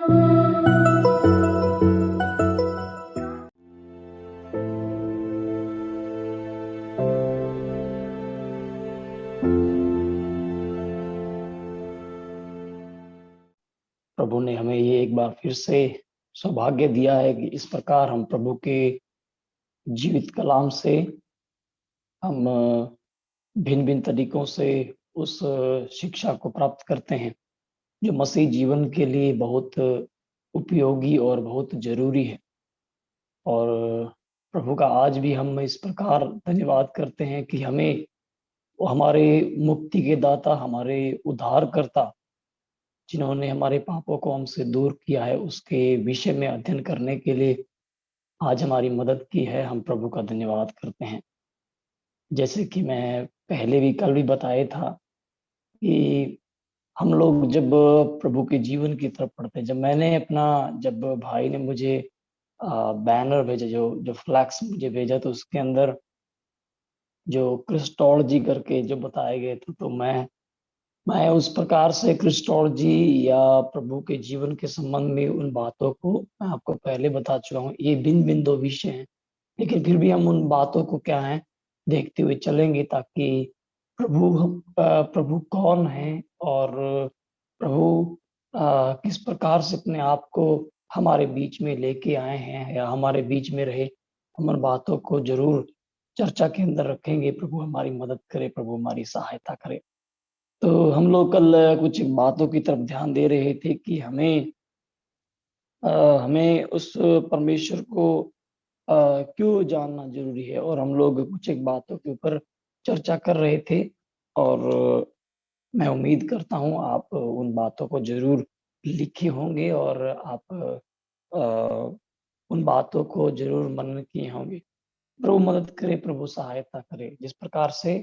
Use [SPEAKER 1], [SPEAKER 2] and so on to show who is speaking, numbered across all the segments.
[SPEAKER 1] प्रभु ने हमें ये एक बार फिर से सौभाग्य दिया है कि इस प्रकार हम प्रभु के जीवित कलाम से हम भिन्न भिन्न तरीकों से उस शिक्षा को प्राप्त करते हैं जो मसीह जीवन के लिए बहुत उपयोगी और बहुत जरूरी है। और प्रभु का आज भी हम इस प्रकार धन्यवाद करते हैं कि हमें वो हमारे मुक्ति के दाता, हमारे उद्धारकर्ता, जिन्होंने हमारे पापों को हमसे दूर किया है, उसके विषय में अध्ययन करने के लिए आज हमारी मदद की है। हम प्रभु का धन्यवाद करते हैं। जैसे कि मैं पहले भी कल भी बताया था कि हम लोग जब प्रभु के जीवन की तरफ पढ़ते हैं, जब भाई ने मुझे बैनर भेजा, जो फ्लैक्स मुझे भेजा, तो उसके अंदर जो क्रिस्टोलॉजी करके जो बताए गए थे, तो मैं उस प्रकार से क्रिस्टोलॉजी या प्रभु के जीवन के संबंध में उन बातों को मैं आपको पहले बता चुका हूँ। ये भिन्न भिन्न दो विषय हैं, लेकिन फिर भी हम उन बातों को क्या है देखते हुए चलेंगे, ताकि प्रभु कौन है और प्रभु किस प्रकार से अपने आप को हमारे बीच में लेके आए हैं या हमारे बीच में रहे, हम उन बातों को जरूर चर्चा के अंदर रखेंगे। प्रभु हमारी मदद करे, प्रभु हमारी सहायता करे। तो हम लोग कल कुछ बातों की तरफ ध्यान दे रहे थे कि हमें उस परमेश्वर को क्यों जानना जरूरी है, और हम लोग कुछ एक बातों के ऊपर चर्चा कर रहे थे। और मैं उम्मीद करता हूँ आप उन बातों को जरूर लिखे होंगे और आप उन बातों को जरूर मनन किए होंगे। प्रभु मदद करे, प्रभु सहायता करे। जिस प्रकार से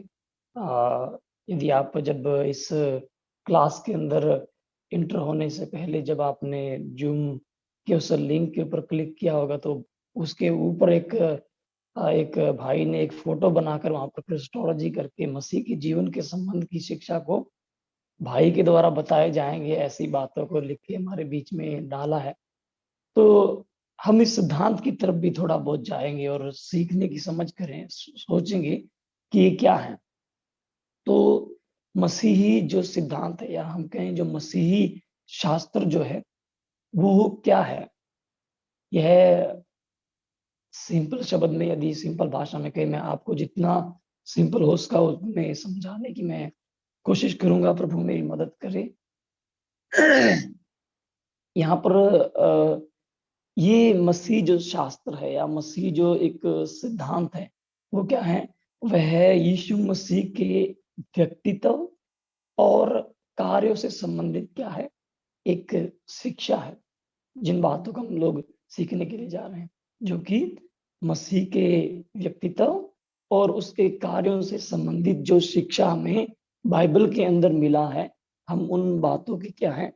[SPEAKER 1] यदि आप जब इस क्लास के अंदर इंटर होने से पहले जब आपने जूम के उस लिंक के ऊपर क्लिक किया होगा, तो उसके ऊपर एक भाई ने एक फोटो बनाकर वहां पर क्रिस्टोलॉजी करके मसीह के जीवन के संबंध की शिक्षा को भाई के द्वारा बताए जाएंगे, ऐसी बातों को लिख के हमारे बीच में डाला है। तो हम इस सिद्धांत की तरफ भी थोड़ा बहुत जाएंगे और सीखने की समझ करें, सोचेंगे कि ये क्या है। तो मसीही जो सिद्धांत है, या हम कहें जो मसीही शास्त्र जो है, वो क्या है। यह सिंपल शब्द में, यदि सिंपल भाषा में कहें, मैं आपको जितना सिंपल हो उसका उसमें समझाने की मैं कोशिश करूंगा। प्रभु मेरी मदद करे। यहाँ पर ये मसीह जो शास्त्र है या मसीह जो एक सिद्धांत है, वो क्या है। वह है यीशु मसीह के व्यक्तित्व और कार्यों से संबंधित क्या है, एक शिक्षा है। जिन बातों को हम लोग सीखने के लिए जा रहे हैं, जो कि मसीह के व्यक्तित्व और उसके कार्यों से संबंधित जो शिक्षा हमें बाइबल के अंदर मिला है, हम उन बातों की क्या है,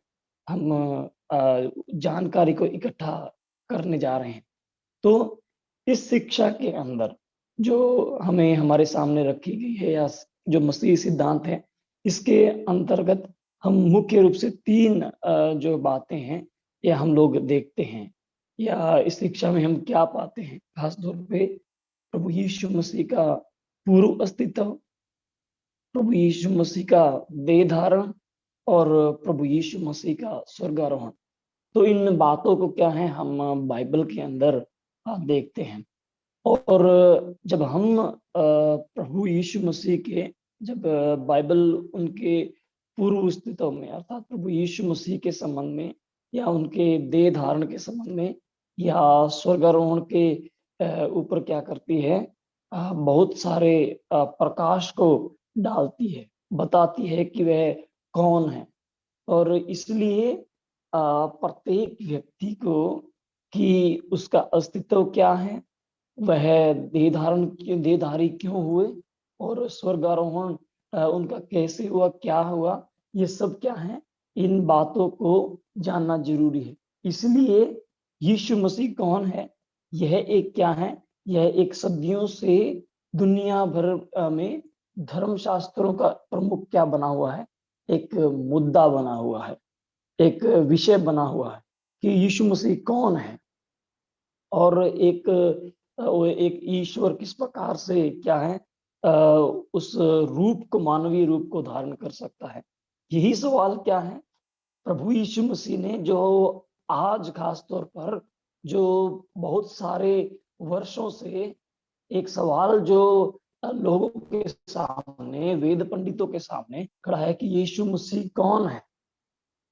[SPEAKER 1] हम जानकारी को इकट्ठा करने जा रहे हैं। तो इस शिक्षा के अंदर जो हमें हमारे सामने रखी गई है, या जो मसीही सिद्धांत है, इसके अंतर्गत हम मुख्य रूप से तीन जो बातें हैं, या हम लोग देखते हैं, या इस शिक्षा में हम क्या पाते हैं। खास तौर पे प्रभु यीशु मसीह का पूर्व अस्तित्व, प्रभु यीशु मसीह का देह धारण, और प्रभु यीशु मसीह का स्वर्गारोहण। तो इन बातों को क्या है, हम बाइबल के अंदर देखते हैं। और जब हम प्रभु यीशु मसीह के, जब बाइबल उनके पूर्व अस्तित्व में, अर्थात प्रभु यीशु मसीह के संबंध में, या उनके देह धारण के संबंध में, या स्वर्गारोहण के ऊपर क्या करती है, बहुत सारे प्रकाश को डालती है, बताती है कि वह कौन है। और इसलिए प्रत्येक व्यक्ति को कि उसका अस्तित्व क्या है, वह देहधारी क्यों हुए, और स्वर्गारोहण उनका कैसे हुआ, क्या हुआ, ये सब क्या है, इन बातों को जानना जरूरी है। इसलिए यीशु मसीह कौन है, यह एक क्या है, यह एक सदियों से दुनिया भर में धर्मशास्त्रों का प्रमुख क्या बना हुआ है, एक मुद्दा बना हुआ है, एक विषय बना हुआ है। कि यीशु मसीह कौन है और एक ईश्वर किस प्रकार से क्या है उस रूप को, मानवीय रूप को धारण कर सकता है। यही सवाल क्या है प्रभु यीशु मसीह ने, जो आज खास तौर पर जो बहुत सारे वर्षों से एक सवाल जो लोगों के सामने, वेद पंडितों के सामने खड़ा है कि यीशु मसीह कौन है।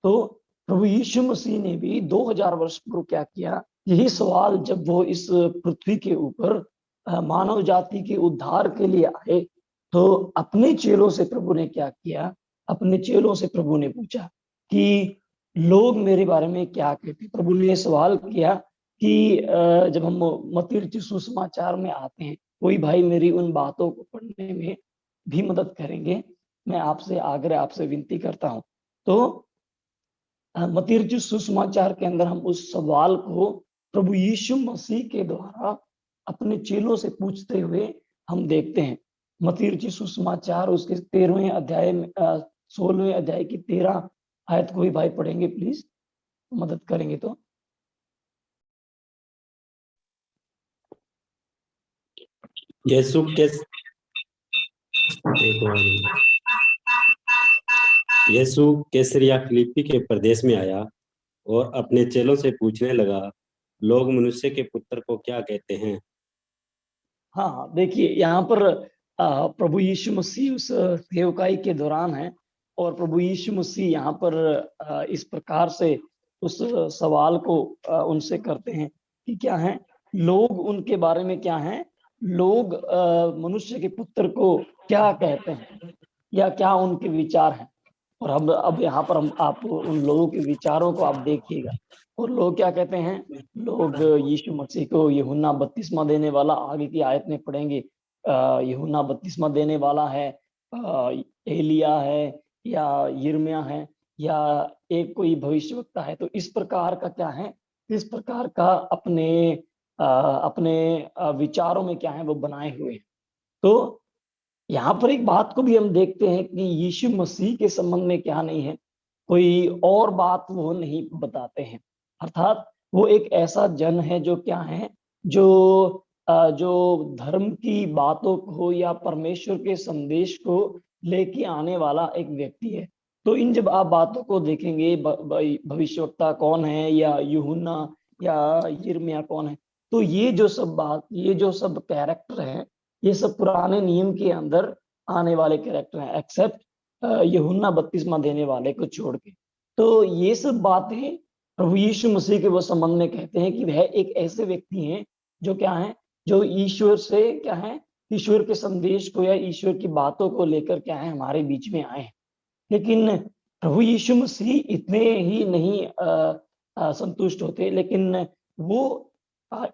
[SPEAKER 1] तो प्रभु यीशु मसीह ने भी 2000 वर्ष पूर्व क्या किया, यही सवाल जब वो इस पृथ्वी के ऊपर मानव जाति के उद्धार के लिए आए, तो अपने चेलों से प्रभु ने क्या किया, अपने चेलों से प्रभु ने पूछा कि लोग मेरे बारे में क्या कहते। प्रभु ने ये सवाल किया कि जब हम मत्ती रचित सुसमाचार में आते हैं, कोई भाई मेरी उन बातों को पढ़ने में भी मदद करेंगे, मैं आपसे आग्रह, आपसे विनती करता हूं। तो मत्ती रचित सुसमाचार के अंदर हम उस सवाल को प्रभु यीशु मसीह के द्वारा अपने चेलों से पूछते हुए हम देखते हैं। मत्ती रचित सुसमाचार उसके 13वें अध्याय में 16वें अध्याय की 13 आयत को ही भाई पढ़ेंगे प्लीज, मदद करेंगे तो।
[SPEAKER 2] यीशु के यीशु कैसरिया फिलिप्पी के प्रदेश में आया और अपने चेलों से पूछने लगा, लोग मनुष्य के पुत्र को क्या कहते हैं।
[SPEAKER 1] हाँ, देखिए यहाँ पर प्रभु यीशु मसीह उस सेवकाई के दौरान है और प्रभु यीशु मसीह यहाँ पर इस प्रकार से उस सवाल को उनसे करते हैं कि क्या है, लोग उनके बारे में क्या है, लोग मनुष्य के पुत्र को क्या कहते हैं या क्या उनके विचार हैं। और अब यहाँ पर हम आप उन लोगों के विचारों को आप देखिएगा। और लोग क्या कहते हैं, लोग यीशु मसीह को यूहन्ना बपतिस्मा देने वाला, आगे की आयत में पढ़ेंगे, यूहन्ना बपतिस्मा देने वाला है, एलिया है या यिर्मयाह है या एक कोई भविष्यवक्ता है। तो इस प्रकार का क्या है, इस प्रकार का अपने विचारों में क्या है वो बनाए हुए हैं। तो यहाँ पर एक बात को भी हम देखते हैं कि यीशु मसीह के संबंध में क्या नहीं है, कोई और बात वो नहीं बताते हैं। अर्थात वो एक ऐसा जन है जो क्या है, जो धर्म की बातों को या परमेश्वर के संदेश को लेके आने वाला एक व्यक्ति है। तो इन जब आप बातों को देखेंगे, भविष्यवक्ता कौन है या यूहन्ना या यिर्मयाह कौन है, तो ये जो सब बात, ये जो सब कैरेक्टर है, ये सब पुराने नियम के अंदर आने वाले कैरेक्टर हैं, एक्सेप्ट यूहन्ना बपतिस्मा देने वाले को छोड़ के। तो ये सब बातें प्रभु यीशु मसीह के वो संबंध में कहते हैं कि वह एक ऐसे व्यक्ति हैं जो क्या है, जो ईश्वर से क्या है, ईश्वर के संदेश को या ईश्वर की बातों को लेकर क्या है हमारे बीच में आए हैं। लेकिन प्रभु यीशु मसीह इतने ही नहीं संतुष्ट होते, लेकिन वो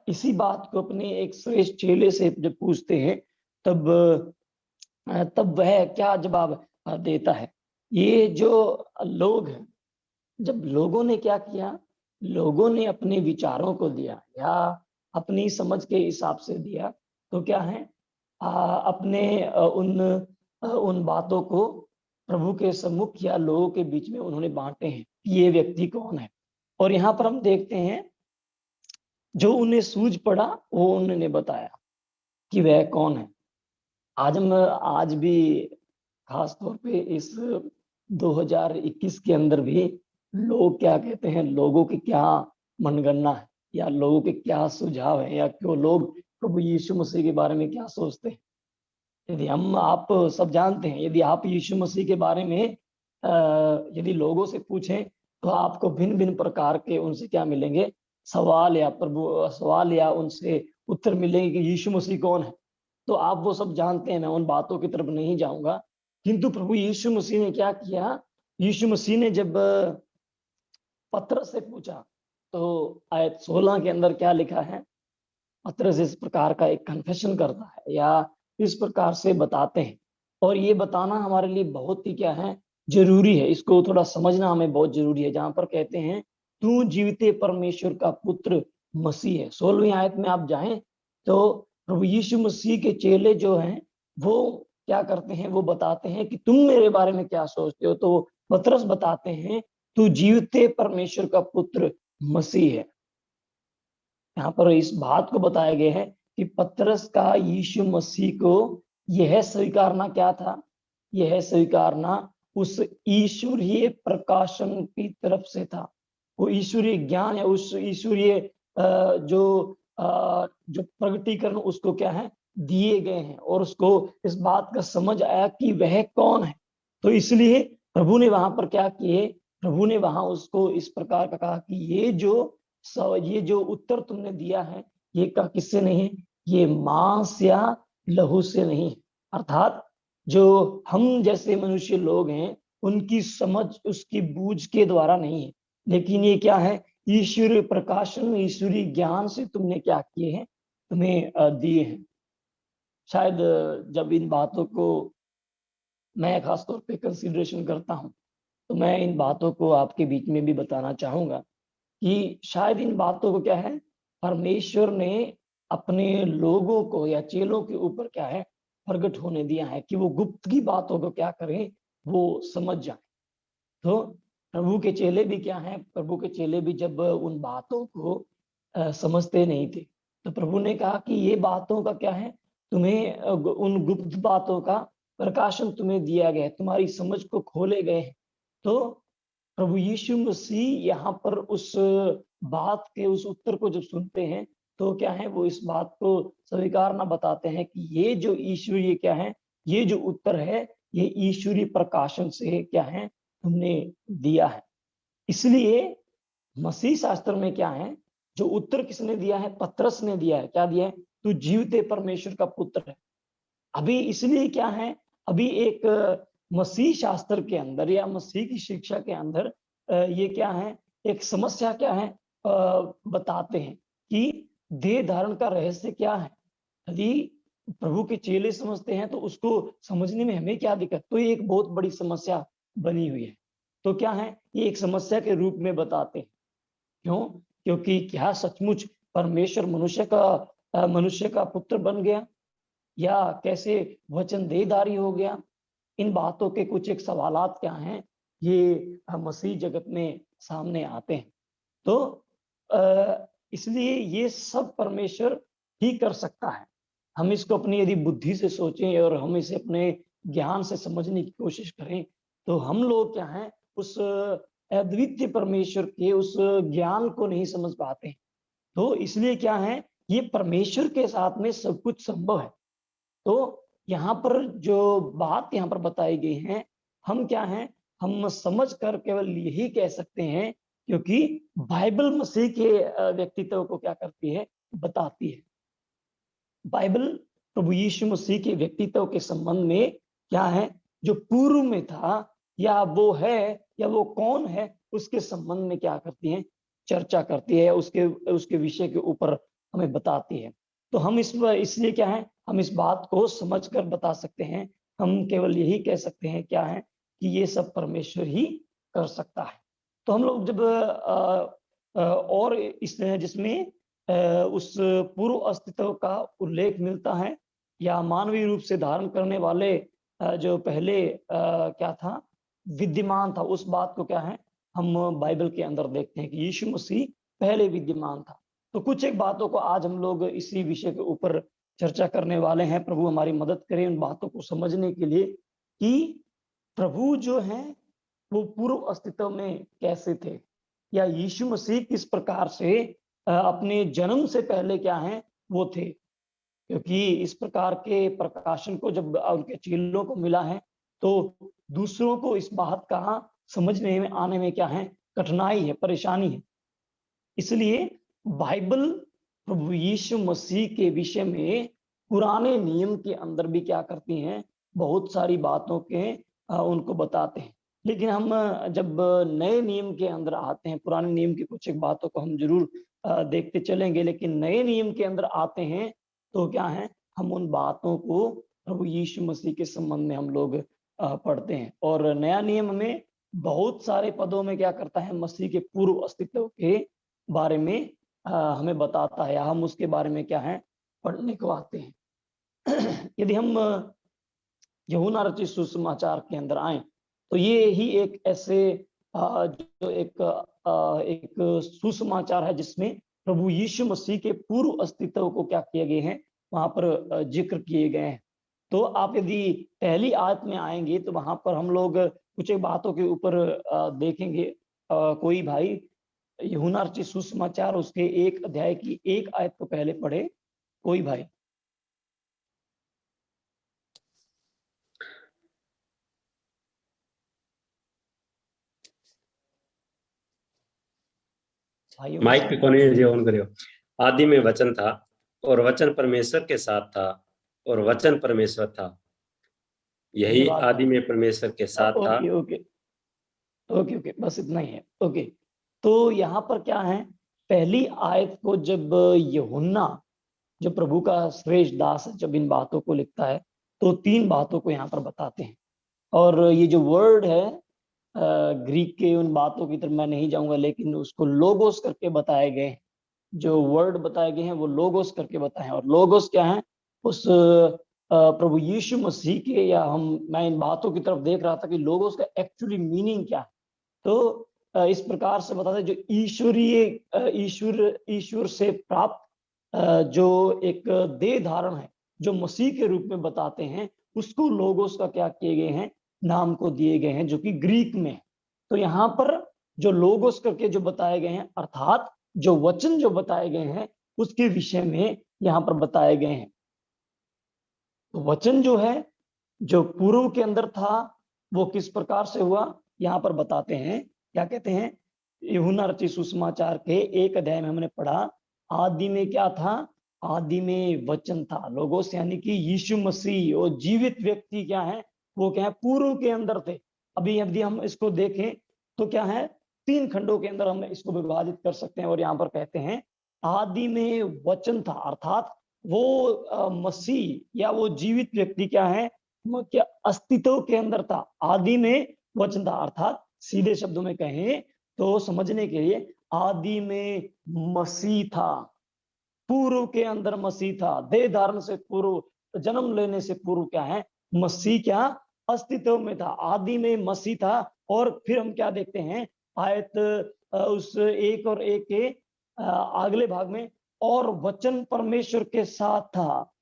[SPEAKER 1] इसी बात को अपने एक श्रेष्ठ चेले से जब पूछते हैं, तब वह क्या जवाब देता है। ये जो लोग हैं, जब लोगों ने क्या किया, लोगों ने अपने विचारों को दिया या अपनी समझ के हिसाब से दिया, तो क्या है अपने उन बातों को प्रभु के सम्मुख या लोगों के बीच में उन्होंने बांटे हैं कि ये व्यक्ति कौन है। और यहाँ पर हम देखते हैं जो उन्हें सूझ पड़ा वो उन्होंने बताया कि वह कौन है। आज भी खास तौर पे इस 2021 के अंदर भी लोग क्या कहते हैं, लोगों की क्या मनगणना है या लोगों के क्या सुझाव है या क्यों लोग प्रभु यीशु मसीह के बारे में क्या सोचते हैं। यदि हम आप सब जानते हैं, यदि आप यीशु मसीह के बारे में यदि लोगों से पूछें तो आपको भिन्न भिन्न प्रकार के उनसे क्या मिलेंगे, सवाल या उनसे उत्तर मिलेंगे कि यीशु मसीह कौन है। तो आप वो सब जानते हैं, मैं उन बातों की तरफ नहीं जाऊंगा। किंतु प्रभु यीशु मसीह ने क्या किया, यीशु मसीह ने जब पतरस से पूछा, तो आयत 16 के अंदर क्या लिखा है, पतरस इस प्रकार का एक कन्फेशन करता है या इस प्रकार से बताते हैं। और ये बताना हमारे लिए बहुत ही क्या है, जरूरी है, इसको थोड़ा समझना हमें बहुत जरूरी है। जहां पर कहते हैं तू जीवते परमेश्वर का पुत्र मसीह है, 16वीं आयत में आप जाएं तो प्रभु यीशु मसीह के चेले जो हैं वो क्या करते हैं, वो बताते हैं कि तुम मेरे बारे में क्या सोचते हो। तो पतरस बताते हैं तू जीवते परमेश्वर का पुत्र मसीह है। यहाँ पर इस बात को बताया गया है कि पतरस का यीशु मसीह को यह स्वीकारना क्या था? यह स्वीकारना उस ईश्वरीय प्रकाशन की तरफ से था। वो ईश्वरीय ज्ञान या उस ईश्वरीय जो प्रगटीकरण उसको क्या है, दिए गए हैं, और उसको इस बात का समझ आया कि वह कौन है। तो इसलिए प्रभु ने वहां पर क्या किए, प्रभु ने वहां उसको इस प्रकार का कहा कि ये जो उत्तर तुमने दिया है, ये का किससे नहीं है, ये मांस या लहू से नहीं है। अर्थात जो हम जैसे मनुष्य लोग हैं, उनकी समझ, उसकी बूझ के द्वारा नहीं है, लेकिन ये क्या है, ईश्वरीय प्रकाशन, ईश्वरीय ज्ञान से तुमने क्या किए हैं, तुम्हें दिए हैं। शायद जब इन बातों को मैं खासतौर पे कंसिडरेशन करता हूँ, तो मैं इन बातों को आपके बीच में भी बताना चाहूंगा कि शायद इन बातों को क्या है, परमेश्वर ने अपने लोगों को या चेलों के ऊपर क्या है, प्रकट होने दिया है कि वो गुप्त की बातों को क्या करें, वो समझ जाए। तो प्रभु के चेले भी क्या हैं, प्रभु के चेले भी जब उन बातों को समझते नहीं थे, तो प्रभु ने कहा कि ये बातों का क्या है, तुम्हें उन गुप्त बातों का प्रकाशन तुम्हें दिया गया है, तुम्हारी समझ को खोले गए हैं। तो प्रभु यीशु मसीह यहाँ पर उस बात के उस उत्तर को जब सुनते हैं, तो क्या है, वो इस बात को स्वीकारना बताते हैं कि ये जो ईश्वरीय क्या है, ये जो उत्तर है, ये ईश्वरीय प्रकाशन से क्या है, तुमने दिया है। इसलिए मसीह शास्त्र में क्या है, जो उत्तर किसने दिया है, पतरस ने दिया है। क्या दिया है? तू जीवते परमेश्वर का पुत्र है। अभी इसलिए क्या है, अभी एक मसीह शास्त्र के अंदर या मसीह की शिक्षा के अंदर ये क्या है, एक समस्या क्या है, बताते हैं कि देह धारण का रहस्य क्या है। यदि प्रभु के चेले समझते हैं तो उसको समझने में हमें क्या दिक्कत, तो ये एक बहुत बड़ी समस्या बनी हुई है। तो क्या है, ये एक समस्या के रूप में बताते हैं। क्यों? क्योंकि क्या सचमुच परमेश्वर मनुष्य का पुत्र बन गया, या कैसे वचन देहधारी हो गया? इन बातों के कुछ एक सवालात क्या हैं, ये मसीह जगत में सामने आते हैं। तो इसलिए ये सब परमेश्वर ही कर सकता है। हम इसको अपनी यदि बुद्धि से सोचें और हम इसे अपने ज्ञान से समझने की कोशिश करें, तो हम लोग क्या हैं, उस अद्वितीय परमेश्वर के उस ज्ञान को नहीं समझ पाते। तो इसलिए क्या है, ये परमेश्वर के साथ में सब कुछ संभव है। तो यहाँ पर जो बात यहाँ पर बताई गई है, हम क्या हैं, हम समझ कर केवल यही कह सकते हैं, क्योंकि बाइबल मसीह के व्यक्तित्व को क्या करती है, बताती है। बाइबल प्रभु यीशु मसीह के व्यक्तित्व के संबंध में क्या है, जो पूर्व में था, या वो है, या वो कौन है, उसके संबंध में क्या करती है, चर्चा करती है, उसके उसके विषय के ऊपर हमें बताती है। तो हम इसलिए क्या है, हम इस बात को समझ कर बता सकते हैं। हम केवल यही कह सकते हैं क्या है, कि ये सब परमेश्वर ही कर सकता है। तो हम लोग जब और इस जिसमें उस पूर्व अस्तित्व का उल्लेख मिलता है, या मानवीय रूप से धारण करने वाले जो पहले क्या था, विद्यमान था, उस बात को क्या है, हम बाइबल के अंदर देखते हैं कि यीशु मसीह पहले विद्यमान था। तो कुछ एक बातों को आज हम लोग इसी विषय के ऊपर चर्चा करने वाले हैं। प्रभु हमारी मदद करें उन बातों को समझने के लिए कि प्रभु जो है वो पूर्व अस्तित्व में कैसे थे, या यीशु मसीह किस प्रकार से अपने जन्म से पहले क्या है, वो थे। क्योंकि इस प्रकार के प्रकाशन को जब उनके चेलों को मिला है, तो दूसरों को इस बात का समझने में आने में क्या है, कठिनाई है, परेशानी है। इसलिए बाइबल प्रभु यीशु मसीह के विषय में पुराने नियम के अंदर भी क्या करती हैं, बहुत सारी बातों के उनको बताते हैं। लेकिन हम जब नए नियम के अंदर आते हैं, पुराने नियम की कुछ एक बातों को हम जरूर देखते चलेंगे, लेकिन नए नियम के अंदर आते हैं तो क्या है, हम उन बातों को प्रभु यीशु मसीह के संबंध में हम लोग पढ़ते हैं। और नया नियम हमें बहुत सारे पदों में क्या करता है, मसीह के पूर्व अस्तित्व के बारे में हमें बताता है, या हम उसके बारे में क्या है, पढ़ने को आते हैं। यदि हम यूहन्ना रचित सुसमाचार के अंदर आए, तो ये ही एक ऐसे जो एक एक सुसमाचार है जिसमें प्रभु यीशु मसीह के पूर्व अस्तित्व को क्या किए गए हैं, वहां पर जिक्र किए गए हैं। तो आप यदि पहली आयत में आएंगे तो वहां पर हम लोग कुछ एक बातों के ऊपर देखेंगे। कोई भाई यूहन्ना रचित सुसमाचार उसके 1 अध्याय की 1 आयत को पहले पढ़े, कोई भाई। भाइयों
[SPEAKER 2] माइक पे कौन है जी, ऑन करियो। आदि में वचन था और वचन परमेश्वर के साथ था और वचन परमेश्वर था। यही
[SPEAKER 1] धन्यवाद
[SPEAKER 2] आदि
[SPEAKER 1] भाई।
[SPEAKER 2] में परमेश्वर के साथ था।
[SPEAKER 1] ओके ओके ओके ओके, बस इतना ही है। ओके, तो यहाँ पर क्या है, पहली आयत को जब यूहन्ना जो प्रभु का श्रेष्ठ दास है जब इन बातों को लिखता है तो 3 बातों को यहाँ पर बताते हैं। और ये जो वर्ड है ग्रीक के उन बातों की तरफ मैं नहीं जाऊंगा, लेकिन उसको लोगोस करके बताए गए हैं। जो वर्ड बताए गए हैं वो लोगोस करके बताए हैं। और लोगोस क्या है, उस प्रभु यीशु मसीह के, या मैं इन बातों की तरफ देख रहा था कि लोगोस का एक्चुअली मीनिंग क्या है। तो इस प्रकार से बताते हैं जो ईश्वरीय ईश्वर से प्राप्त जो एक देह धारण है जो मसीह के रूप में बताते हैं, उसको लोगोस का क्या किए गए हैं, नाम को दिए गए हैं, जो कि ग्रीक में है। तो यहाँ पर जो लोगोस करके जो बताए गए हैं, अर्थात जो वचन जो बताए गए हैं उसके विषय में यहाँ पर बताए गए हैं। तो वचन जो है जो पूर्व के अंदर था वो किस प्रकार से हुआ, यहाँ पर बताते हैं। क्या कहते हैं, यूहन्ना रचित सुसमाचार के 1 अध्याय में हमने पढ़ा, आदि में क्या था, आदि में वचन था, लोगोस यानी कि यीशु मसीह और जीवित व्यक्ति क्या है, वो क्या है, पूर्व के अंदर थे। अभी यदि हम इसको देखें तो क्या है, 3 खंडों के अंदर हम इसको विभाजित कर सकते हैं। और यहाँ पर कहते हैं आदि में वचन था, अर्थात वो मसीह या वो जीवित व्यक्ति क्या है, क्या अस्तित्व के अंदर था। आदि में वचन था, अर्थात सीधे शब्दों में कहें तो समझने के लिए आदि में मसीह था, पूर्व के अंदर मसीह था, देह धारण से पूर्व, जन्म लेने से पूर्व क्या है, मसीह क्या अस्तित्व में था, आदि में मसीह था। और फिर हम क्या देखते हैं, आयत उस 1 और 1 के अगले भाग में, और वचन परमेश्वर के साथ था,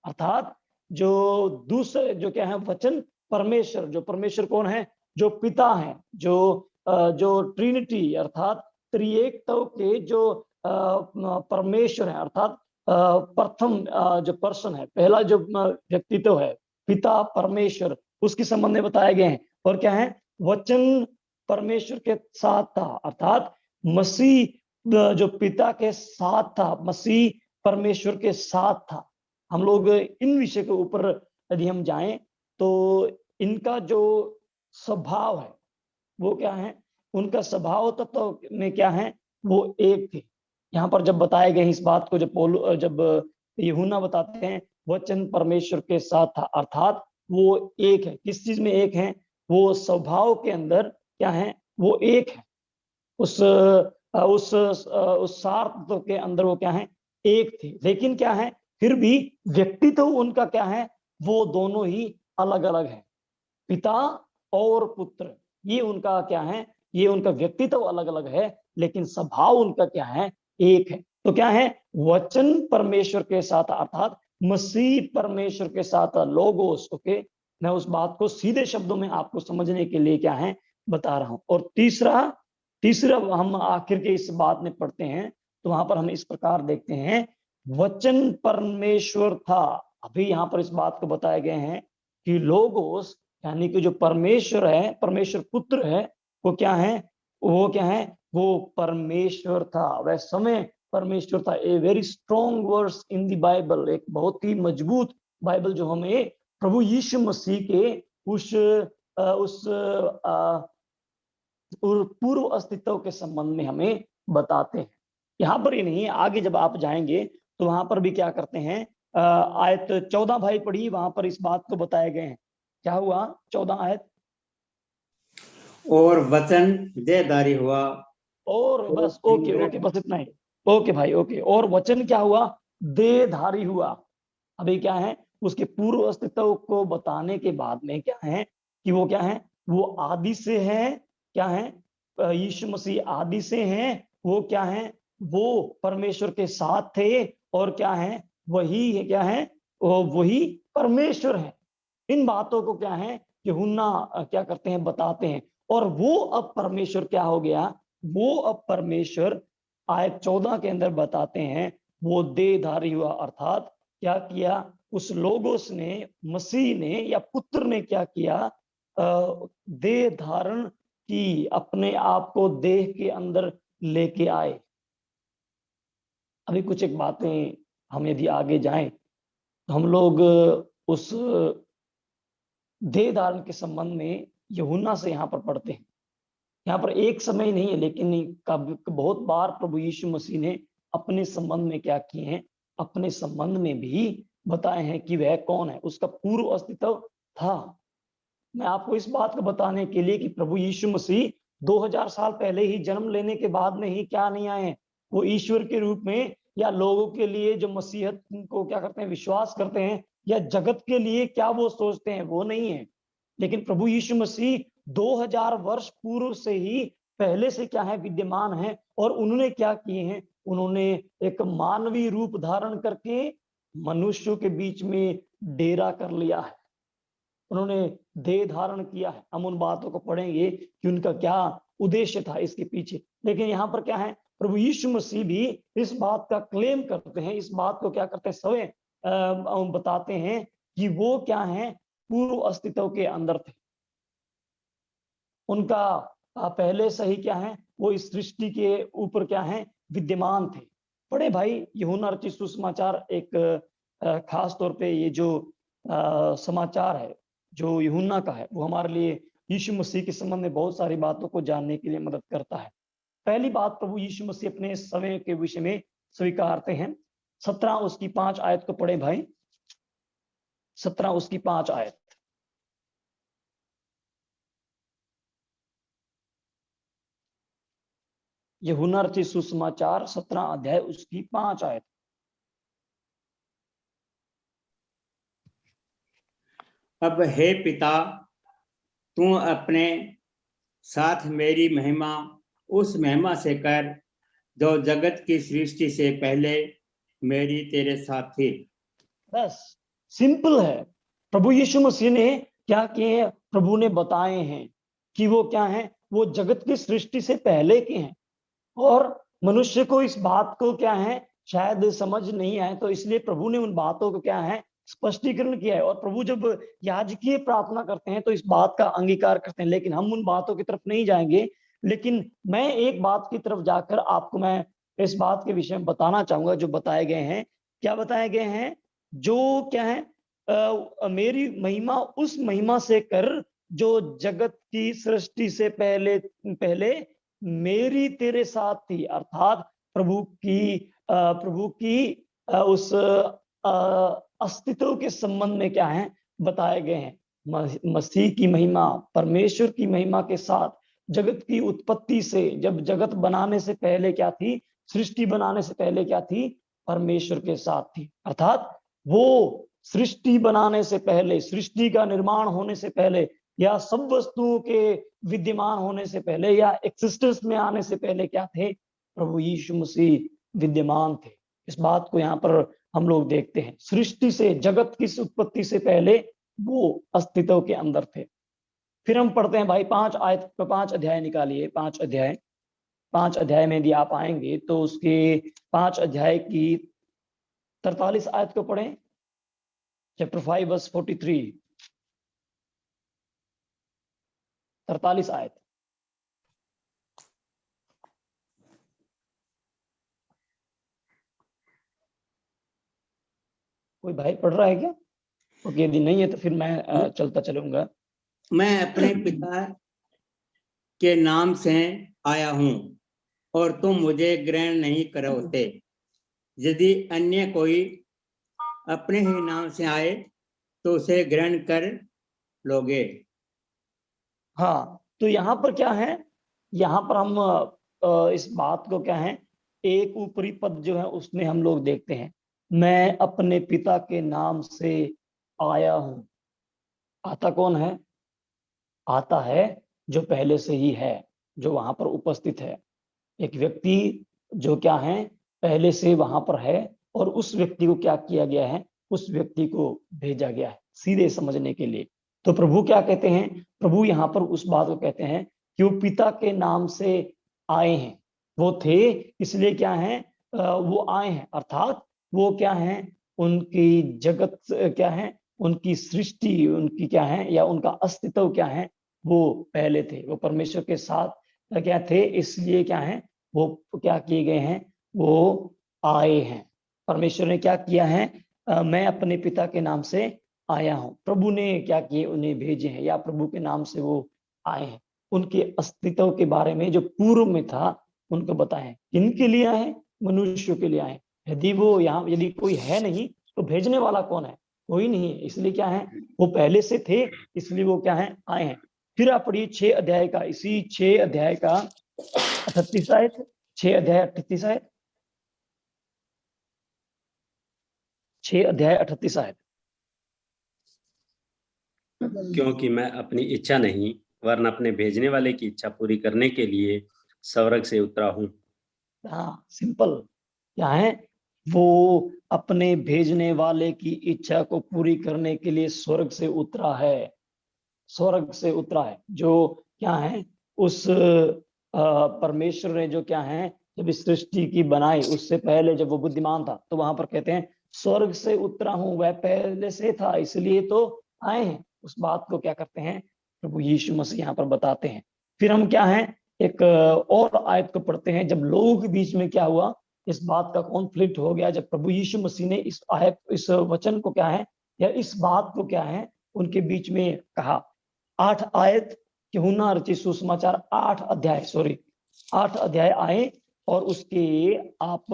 [SPEAKER 1] अर्थात जो दूसरे जो क्या है, वचन परमेश्वर, जो परमेश्वर कौन है, जो पिता है, जो ट्रिनिटी अर्थात त्रिएकत्व के जो परमेश्वर है, अर्थात प्रथम जो पर्सन है, पहला जो व्यक्तित्व है, पिता परमेश्वर, उसके संबंध में बताए गए हैं। और क्या है, वचन परमेश्वर के साथ था, अर्थात मसीह जो पिता के साथ था, मसीह परमेश्वर के साथ था। हम लोग इन विषय के ऊपर यदि हम जाएं तो इनका जो स्वभाव है वो क्या है, उनका स्वभाव तत्व में क्या है, वो एक थे। यहाँ पर जब बताए गए इस बात को, जब यूहन्ना बताते हैं वचन परमेश्वर के साथ था, अर्थात वो एक है। किस चीज में एक है, वो स्वभाव के अंदर क्या है, वो एक है। उस सार तत्व के अंदर वो क्या है, एक थे। लेकिन क्या है, फिर भी व्यक्तित्व उनका क्या है, वो दोनों ही अलग अलग है। पिता और पुत्र, ये उनका क्या है, ये उनका व्यक्तित्व अलग अलग है, लेकिन स्वभाव उनका क्या है, एक है। तो क्या है, वचन परमेश्वर के साथ, अर्थात मसीह परमेश्वर के साथ, लोगोस। ओके, मैं उस बात को सीधे शब्दों में आपको समझने के लिए क्या है, बता रहा हूं। और तीसरा तीसरा हम आखिर के इस बात में पढ़ते हैं तो वहां पर हम इस प्रकार देखते हैं, वचन परमेश्वर था। अभी यहाँ पर इस बात को बताए गए हैं कि लोगोस यानी कि जो परमेश्वर है, परमेश्वर पुत्र है, वो क्या है, वो क्या है, वो परमेश्वर था, वह समय परमेश्वर था। A very strong words in the Bible, एक बहुत ही मजबूत बाइबल जो हमें प्रभु यीशु मसीह के उस पूर्व अस्तित्व के संबंध में हमें बताते हैं। यहाँ पर ही नहीं, आगे जब आप जाएंगे तो वहां पर भी क्या करते हैं, आयत 14 भाई पढ़ी, वहां पर इस बात को बताए गए हैं। क्या हुआ, 14 आयत,
[SPEAKER 3] और वचन देहधारी हुआ।
[SPEAKER 1] और बस, ओके ओके, बस इतना ही। ओके भाई, ओके, और वचन क्या हुआ, देहधारी हुआ। अभी क्या है, उसके पूर्व अस्तित्व को बताने के बाद में क्या है कि वो क्या है, वो आदि से है, क्या है, यीशु मसीह आदि से हैं, वो क्या है, वो परमेश्वर के साथ थे, और क्या है, वही है, क्या है, वही परमेश्वर है। इन बातों को क्या है, यूहन्ना क्या करते हैं, बताते हैं। और वो अब परमेश्वर क्या हो गया, वो अब परमेश्वर आयत 14 के अंदर बताते हैं, वो देहधारी हुआ, अर्थात क्या किया, उस लोगोस ने, मसीह ने या पुत्र ने क्या किया, देह धारण की, अपने आप को देह के अंदर लेके आए। अभी कुछ एक बातें हम यदि आगे जाएं तो हम लोग उस देह धारण के संबंध में यूहन्ना से यहाँ पर पढ़ते हैं। यहाँ पर एक समय नहीं है, लेकिन बहुत बार प्रभु यीशु मसीह ने अपने संबंध में क्या किए हैं, अपने संबंध में भी बताए हैं कि वह कौन है, उसका पूर्व अस्तित्व था। मैं आपको इस बात को बताने के लिए कि प्रभु यीशु मसीह 2000 साल पहले ही जन्म लेने के बाद में ही क्या नहीं आए हैं, वो ईश्वर के रूप में, या लोगों के लिए जो मसीहत को क्या करते हैं, विश्वास करते हैं, या जगत के लिए क्या वो सोचते हैं, वो नहीं है। लेकिन प्रभु यीशु मसीह 2000 वर्ष पूर्व से ही, पहले से क्या है, विद्यमान है। और उन्होंने क्या किए हैं, उन्होंने एक मानवीय रूप धारण करके मनुष्यों के बीच में डेरा कर लिया है, उन्होंने देह धारण किया है। हम उन बातों को पढ़ेंगे कि उनका क्या उद्देश्य था इसके पीछे। लेकिन यहाँ पर क्या है, प्रभु यीशु मसीह भी इस बात का क्लेम करते हैं, इस बात को क्या करते हैं, स्वयं बताते हैं कि वो क्या है, पूर्व अस्तित्व के अंदर थे। उनका पहले से ही क्या है, वो इस सृष्टि के ऊपर क्या है, विद्यमान थे। बड़े भाई, यूहन्ना रचित सुसमाचार एक खास तौर पे ये जो समाचार है जो यूहन्ना का है, वो हमारे लिए यीशु मसीह के संबंध में बहुत सारी बातों को जानने के लिए मदद करता है। पहली बात, प्रभु यीशु मसीह अपने समय के विषय में स्वीकारते हैं। 17 उसकी 5 आयत को पढ़े भाई, 17 उसकी 5 आयत। यूहन्ना रचित सुसमाचार 17 अध्याय उसकी 5 आयत।
[SPEAKER 3] अब हे पिता, तू अपने साथ मेरी महिमा उस महिमा से कर जो जगत की सृष्टि से पहले मेरी तेरे साथ थी।
[SPEAKER 1] बस सिंपल है। प्रभु यीशु मसीह ने क्या किए हैं, प्रभु ने बताए हैं कि वो क्या है, वो जगत की सृष्टि से पहले के हैं। और मनुष्य को इस बात को क्या है, शायद समझ नहीं आए, तो इसलिए प्रभु ने उन बातों को क्या है, स्पष्टीकरण किया है। और प्रभु जब याजकीय प्रार्थना करते हैं तो इस बात का अंगीकार करते हैं। लेकिन हम उन बातों की तरफ नहीं जाएंगे, लेकिन मैं एक बात की तरफ जाकर आपको मैं इस बात के विषय में बताना चाहूंगा जो बताए गए हैं। क्या बताए गए हैं, जो क्या है, मेरी महिमा उस महिमा से कर जो जगत की सृष्टि से पहले पहले मेरी तेरे साथ थी। अर्थात प्रभु की उस अस्तित्व के संबंध में क्या है, बताए गए हैं। मसीह की महिमा, परमेश्वर की महिमा के साथ जगत की उत्पत्ति से, जब जगत बनाने से पहले क्या थी, सृष्टि बनाने से पहले क्या थी, परमेश्वर के साथ थी। अर्थात वो सृष्टि बनाने से पहले, सृष्टि का निर्माण होने से पहले, या सब वस्तुओं के विद्यमान होने से पहले, या एक्सिस्टेंस में आने से पहले क्या थे, प्रभु यीशु मसीह विद्यमान थे। इस बात को यहाँ पर हम लोग देखते हैं। सृष्टि से, जगत की उत्पत्ति से पहले वो अस्तित्व के अंदर थे। फिर हम पढ़ते हैं भाई 5 अध्याय निकालिए, 5 अध्याय में यदि आप आएंगे तो उसके 5 अध्याय की 43 आयत को पढ़ें। चैप्टर 5 वर्स 43, 43 आयत। कोई भाई पढ़ रहा है क्या? ओके, यदि नहीं है तो फिर मैं चलता चलूंगा।
[SPEAKER 3] मैं अपने पिता के नाम से आया हूँ और तुम मुझे ग्रहण नहीं करोगे। यदि अन्य कोई अपने ही नाम से आए तो उसे ग्रहण कर लोगे।
[SPEAKER 1] हाँ, तो यहाँ पर क्या है, यहाँ पर हम इस बात को क्या है, एक ऊपरी पद जो है उसमें हम लोग देखते हैं, मैं अपने पिता के नाम से आया हूं। आता कौन है? आता है जो पहले से ही है। जो वहां पर उपस्थित है, एक व्यक्ति जो क्या है पहले से वहां पर है, और उस व्यक्ति को क्या किया गया है, उस व्यक्ति को भेजा गया है सीधे समझने के लिए। तो प्रभु क्या कहते हैं, प्रभु यहाँ पर उस बात को कहते हैं कि वो पिता के नाम से आए हैं, वो थे इसलिए क्या है वो आए हैं, अर्थात वो क्या है, उनकी जगत क्या है, उनकी सृष्टि उनकी क्या है, या उनका अस्तित्व क्या है, वो पहले थे, वो परमेश्वर के साथ क्या थे, इसलिए क्या है वो क्या किए गए हैं, वो आए हैं। परमेश्वर ने क्या किया है, मैं अपने पिता के नाम से आया हूं, प्रभु ने क्या किए, उन्हें भेजे हैं, या प्रभु के नाम से वो आए हैं। उनके अस्तित्व के बारे में जो पूर्व में था उनको बताएं, किनके लिए आए, मनुष्यों के लिए आए। यदि वो यहाँ यदि कोई है नहीं तो भेजने वाला कौन है, कोई नहीं है, इसलिए क्या है वो पहले से थे, इसलिए वो क्या है आए हैं। फिर आप पढ़िए 6 अध्याय का, इसी 6 अध्याय का 38 आयत, 6 अध्याय 38 आयत, 6 अध्याय 38 आयत।
[SPEAKER 2] क्योंकि मैं अपनी इच्छा नहीं वरन अपने भेजने वाले की इच्छा पूरी करने के लिए स्वर्ग से उतरा हूँ।
[SPEAKER 1] हाँ, सिंपल क्या है, वो अपने भेजने वाले की इच्छा को पूरी करने के लिए स्वर्ग से उतरा है, स्वर्ग से उतरा है। जो क्या है उस परमेश्वर ने जो क्या है जब इस सृष्टि की बनाई, उससे पहले जब वो बुद्धिमान था, तो वहां पर कहते हैं स्वर्ग से उतरा हूं, वह पहले से था इसलिए तो आए हैं। उस बात को क्या करते हैं प्रभु यीशु मसीह यहाँ पर बताते हैं। फिर हम क्या है एक और आयत को पढ़ते हैं, जब लोगों के बीच में क्या हुआ, इस बात का कॉन्फ्लिक्ट हो गया, जब प्रभु यीशु मसीह ने इस आयत इस वचन को क्या है, या इस बात को क्या है उनके बीच में कहा। 8 आयत यूहन्ना रचित सुसमाचार 8 अध्याय आए, और उसके आप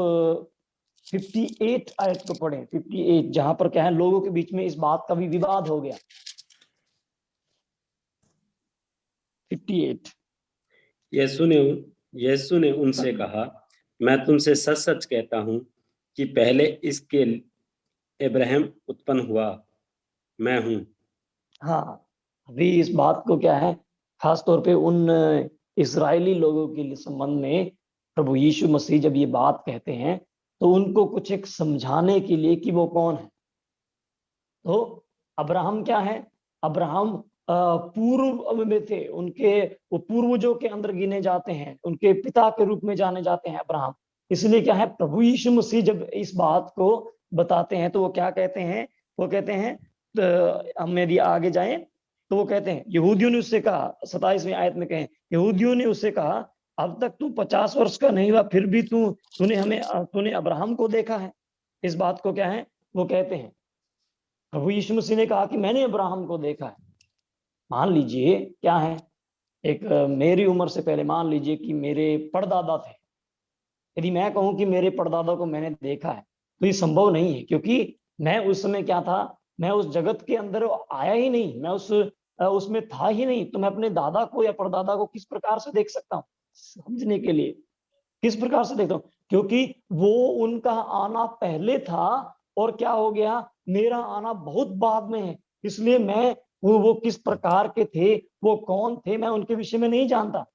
[SPEAKER 1] 58 आयत को पढ़ें, 58, जहां पर क्या है लोगों के बीच में इस बात का भी विवाद हो गया। 58
[SPEAKER 2] यीशु ने उनसे कहा, मैं तुमसे सच सच कहता हूँ कि पहले इसके इब्राहिम उत्पन्न हुआ, मैं हूँ।
[SPEAKER 1] हाँ, अभी इस बात को क्या है खास तौर पे उन इजरायली लोगों के संबंध में प्रभु यीशु मसीह जब ये बात कहते हैं तो उनको कुछ एक समझाने के लिए कि वो कौन है। तो अब्राहम क्या है, अब्राहम पूर्व में थे, उनके वो पूर्वजों के अंदर गिने जाते हैं, उनके पिता के रूप में जाने जाते हैं अब्राहम। इसलिए क्या है प्रभु यीशु मसीह जब इस बात को बताते हैं तो वो क्या कहते हैं, वो कहते हैं हम यदि आगे जाएं तो वो कहते हैं, यहूदियों ने उससे कहा, 27वें आयत में कहें, यहूदियों ने उससे कहा अब तक तू 50 वर्ष का नहीं हुआ फिर भी तूने अब्राहम को देखा है। इस बात को क्या है वो कहते हैं। प्रभु यीशु मसीह ने कहा कि मैंने अब्राहम को देखा है। मान लीजिए क्या है, एक मेरी उम्र से पहले मान लीजिए कि मेरे परदादा थे, यदि मैं कहूं कि मेरे परदादा को मैंने देखा है तो ये संभव नहीं है, क्योंकि मैं उस समय क्या था, मैं उस जगत के अंदर आया ही नहीं, मैं उसमें था ही नहीं, तो मैं अपने दादा को या परदादा को किस प्रकार से देख सकता हूँ, समझने के लिए किस प्रकार से देखता हूँ, क्योंकि वो उनका आना पहले था और क्या हो गया मेरा आना बहुत बाद में है, इसलिए मैं वो किस प्रकार के थे, वो कौन थे, मैं उनके विषय में नहीं जानता।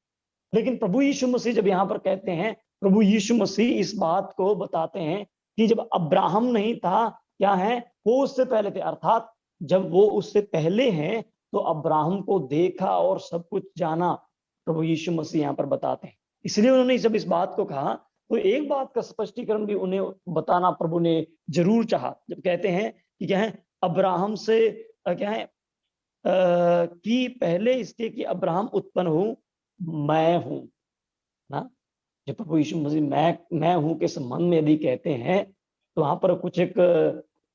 [SPEAKER 1] लेकिन प्रभु यीशु मसीह जब यहाँ पर कहते हैं, प्रभु यीशु मसीह इस बात को बताते हैं कि जब अब्राहम नहीं था क्या है वो उससे पहले थे, अर्थात जब वो उससे पहले हैं तो अब्राहम को देखा और सब कुछ जाना, प्रभु यीशु मसीह यहाँ पर बताते हैं। इसलिए उन्होंने जब इस बात को कहा तो एक बात का स्पष्टीकरण भी उन्हें बताना प्रभु ने जरूर चाहा, जब कहते हैं कि क्या है अब्राहम से क्या है कि पहले इसके कि अब्राहम उत्पन्न हो मैं हूं ना। जब प्रभु यीशु मसीह मैं हूं के संबंध में यदि कहते हैं तो वहां पर कुछ एक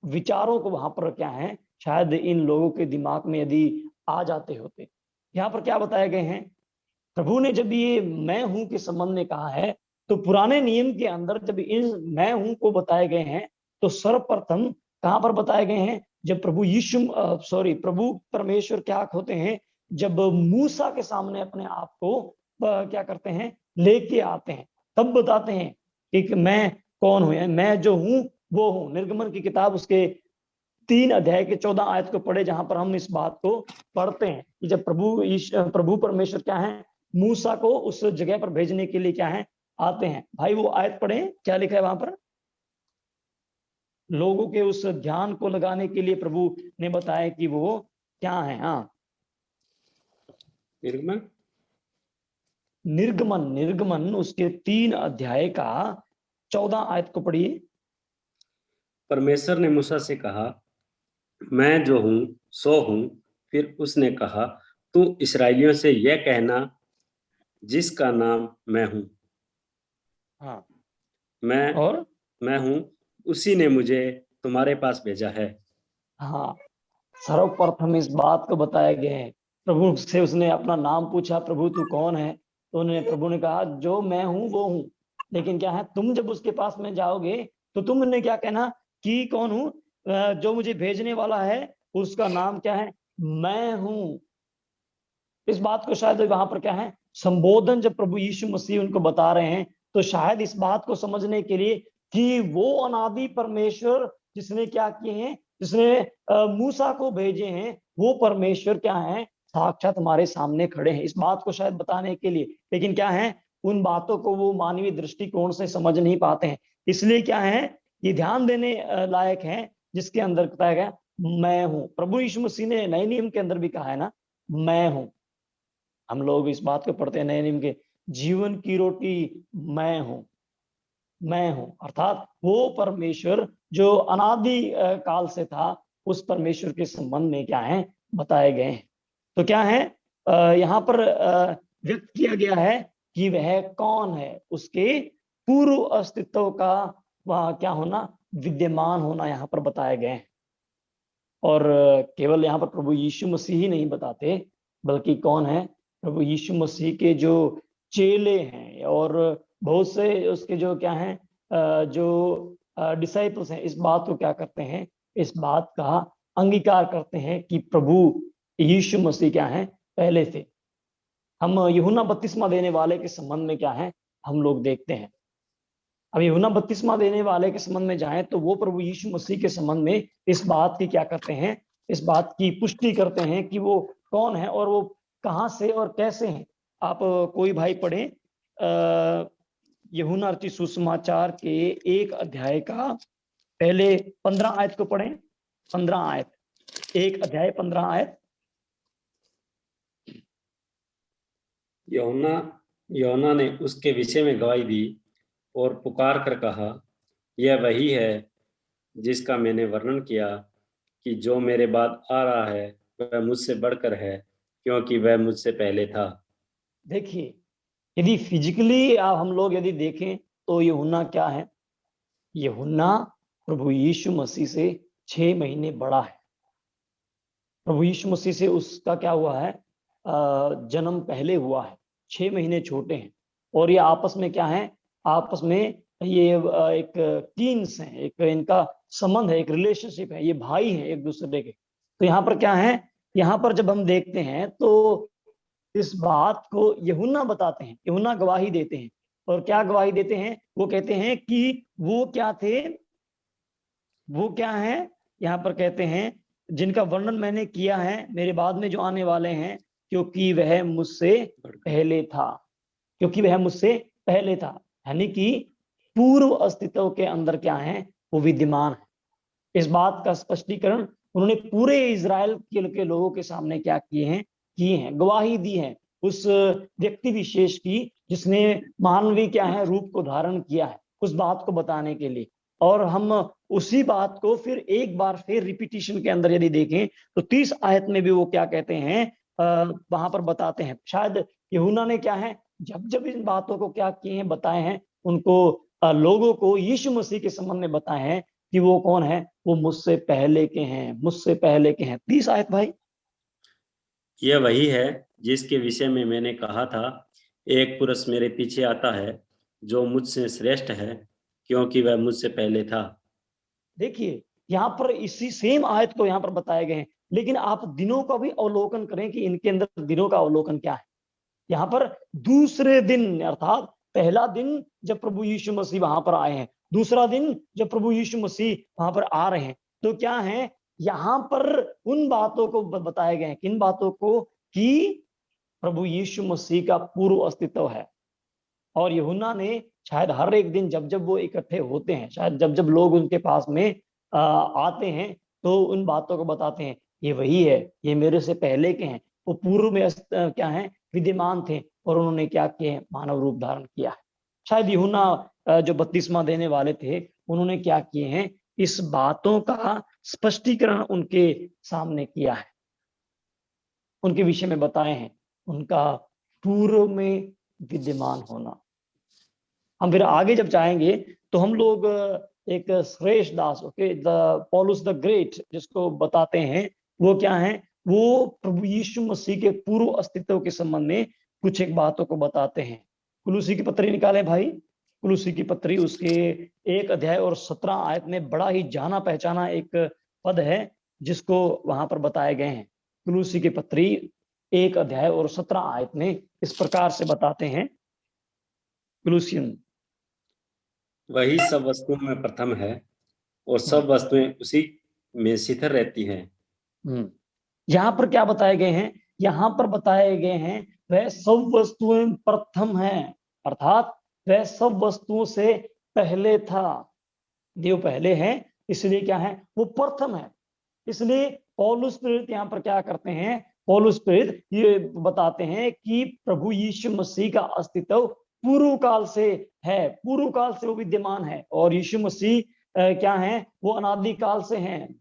[SPEAKER 1] विचारों को वहां पर क्या है शायद इन लोगों के दिमाग में यदि आ जाते होते। यहाँ पर क्या बताए गए हैं, प्रभु ने जब ये मैं हूं के संबंध में कहा है तो पुराने नियम के अंदर जब इन मैं हूं को बताए गए हैं तो सर्वप्रथम कहां पर बताए गए हैं, जब प्रभु परमेश्वर क्या होते हैं, जब मूसा के सामने अपने आप को क्या करते हैं लेके आते हैं, तब बताते हैं कि मैं कौन हूं, मैं जो हूं वो हूं। निर्गमन की किताब उसके 3 अध्याय के 14 आयत को पढ़े, जहां पर हम इस बात को पढ़ते हैं कि जब प्रभु परमेश्वर क्या है मूसा को उस जगह पर भेजने के लिए क्या है, आते हैं। भाई वो आयत पढ़ें, क्या लिखा है वहां पर? लोगों के उस ध्यान को लगाने के लिए प्रभु ने बताया कि वो क्या है। हाँ,
[SPEAKER 2] निर्गमन
[SPEAKER 1] निर्गमन, निर्गमन उसके 3 अध्याय का 14 आयत को पढ़िए।
[SPEAKER 2] परमेश्वर ने मूसा से कहा, मैं जो हूँ सो हूँ। फिर उसने कहा, तू इस्राएलियों से यह कहना, जिसका नाम मैं हूँ,
[SPEAKER 1] हाँ,
[SPEAKER 2] मैं
[SPEAKER 1] और
[SPEAKER 2] मैं हूँ, उसी ने मुझे तुम्हारे पास भेजा है।
[SPEAKER 1] हाँ, सर्वप्रथम इस बात को बताया गया है। प्रभु से उसने अपना नाम पूछा, प्रभु तू कौन है? तो उन्हें प्रभु ने कहा, जो मैं हूं वो हूं। लेकिन क्या है, तुम जब उसके पास में जाओगे तो तुम उन्हें क्या कहना कि कौन हूं? जो मुझे भेजने वाला है उसका नाम क्या है? मैं हूं। इस बात को शायद वहां पर क्या है, संबोधन जब प्रभु यीशु मसीह उनको बता रहे हैं, तो शायद इस बात को समझने के लिए कि वो अनादि परमेश्वर जिसने क्या किए हैं, जिसने मूसा को भेजे हैं, वो परमेश्वर क्या है, साक्षात हमारे सामने खड़े हैं, इस बात को शायद बताने के लिए। लेकिन क्या है, उन बातों को वो मानवीय दृष्टिकोण से समझ नहीं पाते हैं। इसलिए क्या है, ये ध्यान देने लायक है, जिसके अंदर बताया गया मैं हूं। प्रभु यीशु मसीह ने नए नियम के अंदर भी कहा है ना, मैं हूं। हम लोग इस बात को पढ़ते हैं नए नियम के, जीवन की रोटी मैं हूं, मैं हूं। अर्थात वो परमेश्वर जो अनादि काल से था, उस परमेश्वर के संबंध में क्या है, बताए गए हैं। तो क्या है, यहाँ पर व्यक्त किया गया है कि वह कौन है, उसके पूर्व अस्तित्व का वह क्या होना, विद्यमान होना यहाँ पर बताए गए हैं। और केवल यहाँ पर प्रभु यीशु मसीह ही नहीं बताते, बल्कि कौन है, प्रभु यीशु मसीह के जो चेले हैं और बहुत से उसके जो क्या हैं, जो डिसाइपल्स हैं, इस बात को क्या करते हैं, इस बात का अंगीकार करते हैं कि प्रभु यीशु मसीह क्या है, पहले से। हम यूहन्ना बपतिस्मा देने वाले के संबंध में क्या है, हम लोग देखते हैं। अब यूहन्ना बपतिस्मा देने वाले के संबंध में जाएं तो वो प्रभु यीशु मसीह के संबंध में इस बात की क्या करते हैं, इस बात की पुष्टि करते हैं कि वो कौन है और वो कहां से और कैसे हैं। आप कोई भाई पढ़ें यूहन्ना रचित सुसमाचार के 1 अध्याय का पहले 15 आयत को पढ़ें। 15 आयत, 1 अध्याय 15 आयत।
[SPEAKER 2] यूहन्ना ने उसके विषय में गवाही दी और पुकार कर कहा, यह वही है जिसका मैंने वर्णन किया कि जो मेरे बाद आ रहा है वह मुझसे बढ़कर है, क्योंकि वह मुझसे पहले था।
[SPEAKER 1] देखिए, यदि फिजिकली हम लोग यदि देखें तो यूहन्ना क्या है, यूहन्ना प्रभु यीशु मसीह से 6 महीने बड़ा है। प्रभु यीशु मसीह से उसका क्या हुआ है, जन्म पहले हुआ है, 6 महीने छोटे हैं। और ये आपस में क्या है, आपस में ये एक कीन्स हैं, एक इनका संबंध है, एक रिलेशनशिप है, ये भाई हैं एक दूसरे के। तो यहाँ पर क्या है, यहाँ पर जब हम देखते हैं तो इस बात को यूहन्ना बताते हैं, यूहन्ना गवाही देते हैं। और क्या गवाही देते हैं, वो कहते हैं कि वो क्या थे, वो क्या है, यहाँ पर कहते हैं जिनका वर्णन मैंने किया है मेरे बाद में जो आने वाले हैं, क्योंकि वह मुझसे पहले था, क्योंकि वह मुझसे पहले था। यानी कि पूर्व अस्तित्व के अंदर क्या है, वो विद्यमान है। इस बात का स्पष्टीकरण उन्होंने पूरे इजराइल के लोगों के सामने क्या किए हैं, गवाही दी है उस व्यक्ति विशेष की जिसने मानवीय क्या है, रूप को धारण किया है, उस बात को बताने के लिए। और हम उसी बात को फिर एक बार फिर रिपीटिशन के अंदर यदि देखें तो 30 आयत में भी वो क्या कहते हैं, वहां पर बताते हैं। शायद यूहन्ना ने क्या है, जब जब इन बातों को क्या किए हैं, बताए हैं, उनको लोगों को यीशु मसीह के संबंध में बताए हैं कि वो कौन है, वो मुझसे पहले के हैं, मुझसे पहले के हैं। 30 आयत भाई।
[SPEAKER 2] यह वही है जिसके विषय में मैंने कहा था, एक पुरुष मेरे पीछे आता है जो मुझसे श्रेष्ठ है, क्योंकि वह मुझसे पहले था।
[SPEAKER 1] देखिए, यहाँ पर इसी सेम आयत को यहाँ पर बताए गए हैं, लेकिन आप दिनों का भी अवलोकन करें कि इनके अंदर दिनों का अवलोकन क्या है। यहाँ पर दूसरे दिन, अर्थात पहला दिन जब प्रभु यीशु मसीह वहां पर आए हैं, दूसरा दिन जब प्रभु यीशु मसीह वहां पर आ रहे हैं, तो क्या है, यहाँ पर उन बातों को बताए गए हैं, किन बातों को, कि प्रभु यीशु मसीह का पूर्व अस्तित्व है। और यूहन्ना ने शायद हर एक दिन जब जब वो इकट्ठे होते हैं, शायद जब जब लोग उनके पास में आते हैं, तो उन बातों को बताते हैं, ये वही है, ये मेरे से पहले के हैं, वो पूर्व में क्या है, विद्यमान थे, और उन्होंने क्या किए, मानव रूप धारण किया है। शायद यूहन्ना जो बपतिस्मा देने वाले थे, उन्होंने क्या किए हैं, इस बातों का स्पष्टीकरण उनके सामने किया है, उनके विषय में बताए हैं, उनका पूर्व में विद्यमान होना। हम फिर आगे जब जाएंगे तो हम लोग एक श्रेष्ठ दास, ओके, पौलुस द ग्रेट, जिसको बताते हैं, वो क्या है, वो प्रभु यीशु मसीह के पूर्व अस्तित्व के संबंध में कुछ एक बातों को बताते हैं। कुलुसी की पत्री निकालें भाई, कुलुसी की पत्री, उसके 1 अध्याय और 17 आयत में बड़ा ही जाना पहचाना एक पद है जिसको वहां पर बताए गए हैं। कुलुसी की पत्री 1 अध्याय और 17 आयत में इस प्रकार से बताते हैं, कुलुसियन,
[SPEAKER 2] वही सब वस्तुओं में प्रथम है और सब वस्तुएं उसी में शिथिर रहती हैं।
[SPEAKER 1] यहाँ पर क्या बताए गए हैं, यहाँ पर बताए गए हैं वह सब वस्तुएं प्रथम हैं, अर्थात वह सब वस्तुओं से पहले था। देव पहले हैं, इसलिए क्या है, वो प्रथम है। इसलिए पौलुस प्रेरित यहाँ पर क्या करते हैं, पौलुस प्रेरित ये बताते हैं कि प्रभु यीशु मसीह का अस्तित्व पूर्व काल से है, पूर्व काल से वो विद्यमान है, और यीशु मसीह क्या है, वो अनादि काल से हैं।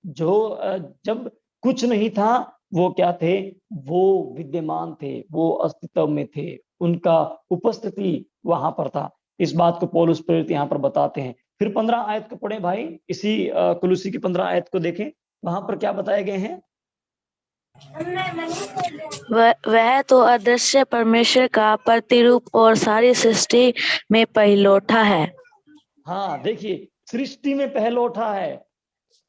[SPEAKER 1] जो जब कुछ नहीं था, वो क्या थे, वो विद्यमान थे, वो अस्तित्व में थे, उनका उपस्थिति वहां पर था। इस बात को पौलुस प्रेरित यहाँ पर बताते हैं। फिर 15 आयत को पढ़े भाई, इसी कुलुसी की 15 आयत को देखें, वहां पर क्या बताए गए हैं।
[SPEAKER 4] वह तो अदृश्य परमेश्वर का प्रतिरूप और सारी सृष्टि में पहिलौठा है।
[SPEAKER 1] हाँ, देखिए, सृष्टि में पहलौठा है,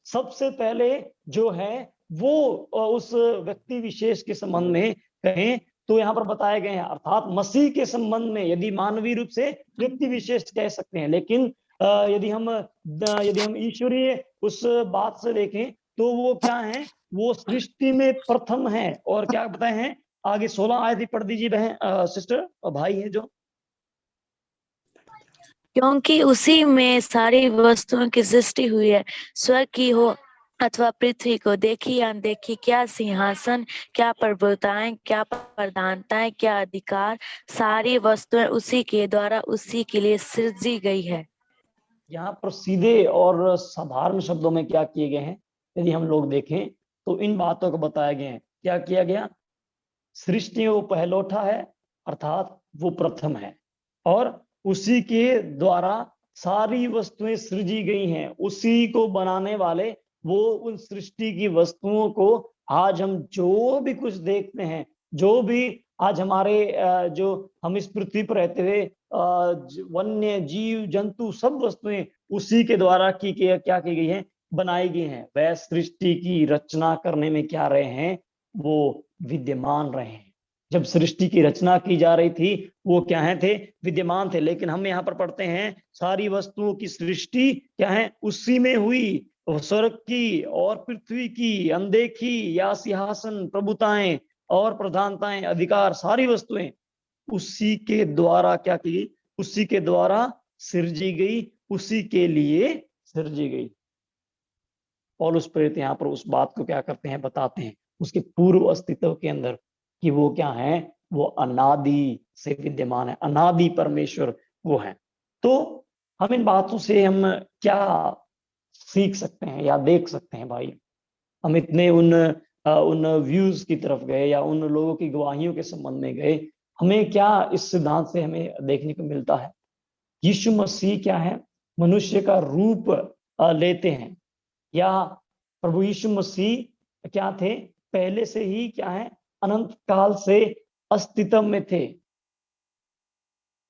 [SPEAKER 1] सबसे पहले जो है वो उस व्यक्ति विशेष के संबंध में कहें तो यहाँ पर बताए गए हैं, अर्थात मसीह के संबंध में, यदि मानवीय रूप से व्यक्ति विशेष कह सकते हैं, लेकिन यदि हम ईश्वरीय उस बात से देखें तो वो क्या है, वो सृष्टि में प्रथम है। और क्या बताए हैं आगे, 16 आयत ही पढ़ दीजिए बहन, सिस्टर और भाई है जो,
[SPEAKER 4] क्योंकि उसी में सारी वस्तुओं की सृष्टि हुई है, स्वर्ग की हो अथवा पृथ्वी को, देखी या अनदेखी, क्या सिंहासन, क्या प्रभुताएं, क्या प्रधानताएं, क्या अधिकार, सारी वस्तुएं उसी के द्वारा उसी के लिए सृजी गई है।
[SPEAKER 1] यहाँ पर सीधे और साधारण शब्दों में क्या किए गए हैं, यदि हम लोग देखें तो इन बातों को बताया गया है। क्या किया गया, सृष्टि वो पहलौठा है, अर्थात वो प्रथम है, और उसी के द्वारा सारी वस्तुएं सृजी गई हैं। उसी को बनाने वाले वो उन सृष्टि की वस्तुओं को आज हम जो भी कुछ देखते हैं, जो भी आज हमारे जो हम इस पृथ्वी पर रहते हुए वन्य जीव जंतु सब वस्तुएं उसी के द्वारा क्या की गई है, बनाई गई हैं। वह सृष्टि की रचना करने में क्या रहे हैं, वो विद्यमान रहे हैं। जब सृष्टि की रचना की जा रही थी वो क्या है थे, विद्यमान थे। लेकिन हम यहाँ पर पढ़ते हैं सारी वस्तुओं की सृष्टि क्या है, उसी में हुई, स्वर्ग की और पृथ्वी की, अनदेखी या सिंहासन, प्रभुताएं और प्रधानताएं, अधिकार, सारी वस्तुएं उसी के द्वारा क्या की गई, उसी के द्वारा सृजी गई, उसी के लिए सृजी गई। पौलुस प्रेरित यहाँ पर उस बात को क्या करते हैं, बताते हैं, उसके पूर्व अस्तित्व के अंदर कि वो क्या है, वो अनादि से विद्यमान है, अनादि परमेश्वर वो है। तो हम इन बातों से हम क्या सीख सकते हैं या देख सकते हैं भाई, हम इतने उन व्यूज की तरफ गए या उन लोगों की गवाहियों के संबंध में गए, हमें क्या इस सिद्धांत से हमें देखने को मिलता है, यीशु मसीह क्या है, मनुष्य का रूप लेते हैं, या प्रभु यीशु मसीह क्या थे, पहले से ही क्या है, अनंत काल से अस्तित्व में थे।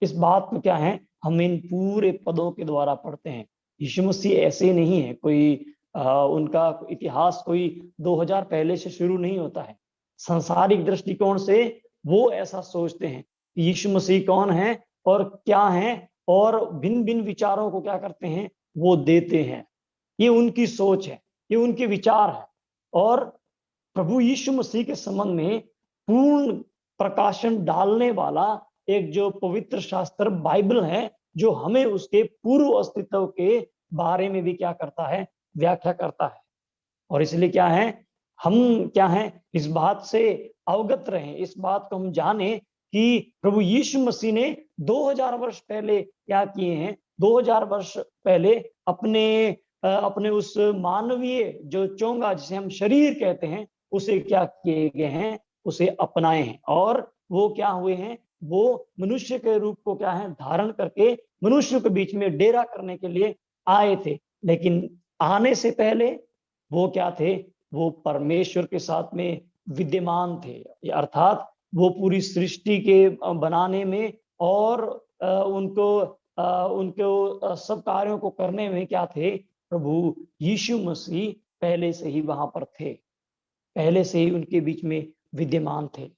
[SPEAKER 1] इस बात को क्या है, हम इन पूरे पदों के द्वारा पढ़ते हैं। यीशु मसीह ऐसे ही नहीं है, कोई उनका इतिहास कोई 2000 पहले से शुरू नहीं होता है। सांसारिक दृष्टिकोण से वो ऐसा सोचते हैं कि यीशु मसीह कौन है और क्या है, और भिन्न भिन्न विचारों को क्या करते हैं, वो देते हैं। ये उनकी सोच है, ये उनके विचार है। और प्रभु यीशु मसीह के संबंध में पूर्ण प्रकाशन डालने वाला एक जो पवित्र शास्त्र बाइबल है, जो हमें उसके पूर्व अस्तित्व के बारे में भी क्या करता है, व्याख्या करता है। और इसलिए क्या है, हम क्या है, इस बात से अवगत रहें, इस बात को हम जाने कि प्रभु यीशु मसीह ने 2000 वर्ष पहले क्या किए हैं। 2000 वर्ष पहले अपने उस मानवीय जो चोंगा जिसे हम शरीर कहते हैं, उसे क्या किए गए हैं, उसे अपनाए हैं। और वो क्या हुए हैं, वो मनुष्य के रूप को क्या है, धारण करके मनुष्य के बीच में डेरा करने के लिए आए थे। लेकिन आने से पहले वो क्या थे, वो परमेश्वर के साथ में विद्यमान थे, अर्थात वो पूरी सृष्टि के बनाने में और उनको सब कार्यों को करने में क्या थे, प्रभु यीशु मसीह पहले से ही वहां पर थे, पहले से ही उनके बीच में विद्यमान थे।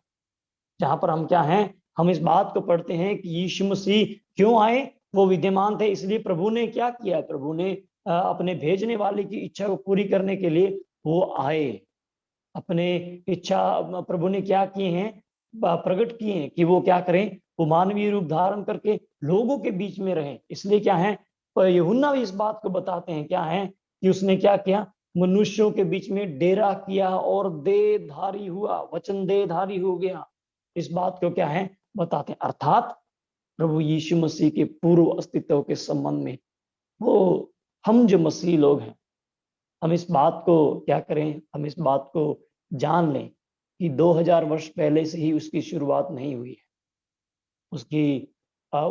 [SPEAKER 1] जहां पर हम क्या हैं, हम इस बात को पढ़ते हैं कि यीशु मसीह क्यों आए, वो विद्यमान थे, इसलिए प्रभु ने क्या किया, प्रभु ने अपने भेजने वाले की इच्छा को पूरी करने के लिए वो आए। अपने इच्छा प्रभु ने क्या किए हैं, प्रकट किए हैं कि वो क्या करें, वो मानवीय रूप धारण करके लोगों के बीच में रहें। इसलिए क्या है, यूहन्ना भी इस बात को बताते हैं क्या है, कि उसने क्या किया, मनुष्यों के बीच में डेरा किया और देहधारी हुआ, वचन देहधारी हो गया। इस बात को क्या है, बताते हैं। अर्थात प्रभु यीशु मसीह के पूर्व अस्तित्व के संबंध में वो हम जो मसीह लोग हैं, हम इस बात को क्या करें, हम इस बात को जान लें कि 2000 वर्ष पहले से ही उसकी शुरुआत नहीं हुई है।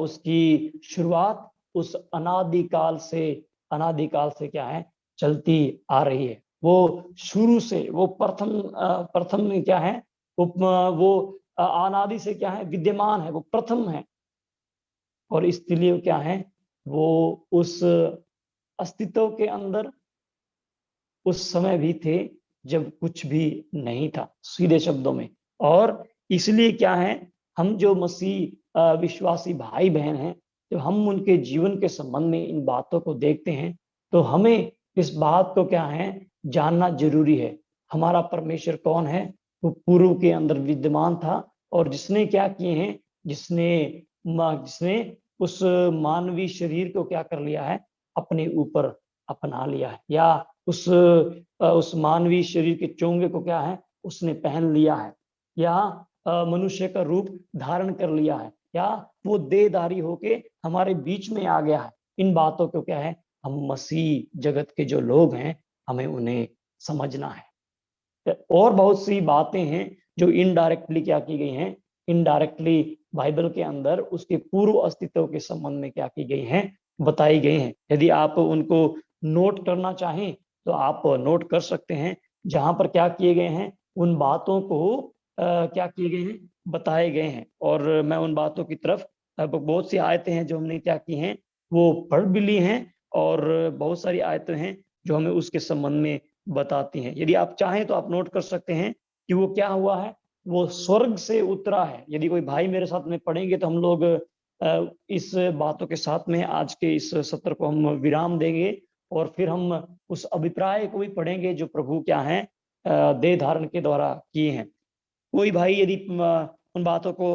[SPEAKER 1] उसकी शुरुआत उस अनादिकाल से क्या है, चलती आ रही है। वो शुरू से, वो प्रथम में क्या है, वो अनादि से क्या है, विद्यमान है, वो प्रथम है। और इसलिए क्या है, वो उस अस्तित्व के अंदर उस समय भी थे जब कुछ भी नहीं था, सीधे शब्दों में। और इसलिए क्या है, हम जो मसीह विश्वासी भाई बहन हैं, जब हम उनके जीवन के संबंध में इन बातों को देखते हैं, तो हमें इस बात को क्या है, जानना जरूरी है। हमारा परमेश्वर कौन है, वो पूर्व के अंदर विद्यमान था, और जिसने क्या किए हैं, जिसने उस मानवीय शरीर को क्या कर लिया है, अपने ऊपर अपना लिया है, या उस मानवीय शरीर के चोंगे को क्या है, उसने पहन लिया है, या मनुष्य का रूप धारण कर लिया है, या वो देहधारी होके हमारे बीच में आ गया है। इन बातों को क्या है, हम मसीह जगत के जो लोग हैं, हमें उन्हें समझना है। और बहुत सी बातें हैं जो इनडायरेक्टली क्या की गई हैं, इनडायरेक्टली बाइबल के अंदर उसके पूर्व अस्तित्व के संबंध में क्या की गई हैं, बताई गई हैं। यदि आप उनको नोट करना चाहें तो आप नोट कर सकते हैं, जहां पर क्या किए गए हैं, उन बातों को क्या किए गए हैं, बताए गए हैं। और मैं उन बातों की तरफ बहुत सी आयतें हैं जो हमने क्या की हैं, वो पढ़ भी ली हैं, और बहुत सारी आयतें हैं जो हमें उसके संबंध में बताती हैं। यदि आप चाहें तो आप नोट कर सकते हैं कि वो क्या हुआ है, वो स्वर्ग से उतरा है। यदि कोई भाई मेरे साथ में पढ़ेंगे तो हम लोग इस बातों के साथ में आज के इस सत्र को हम विराम देंगे, और फिर हम उस अभिप्राय को भी पढ़ेंगे जो प्रभु क्या है, देह धारण के द्वारा किए हैं। कोई भाई यदि उन बातों को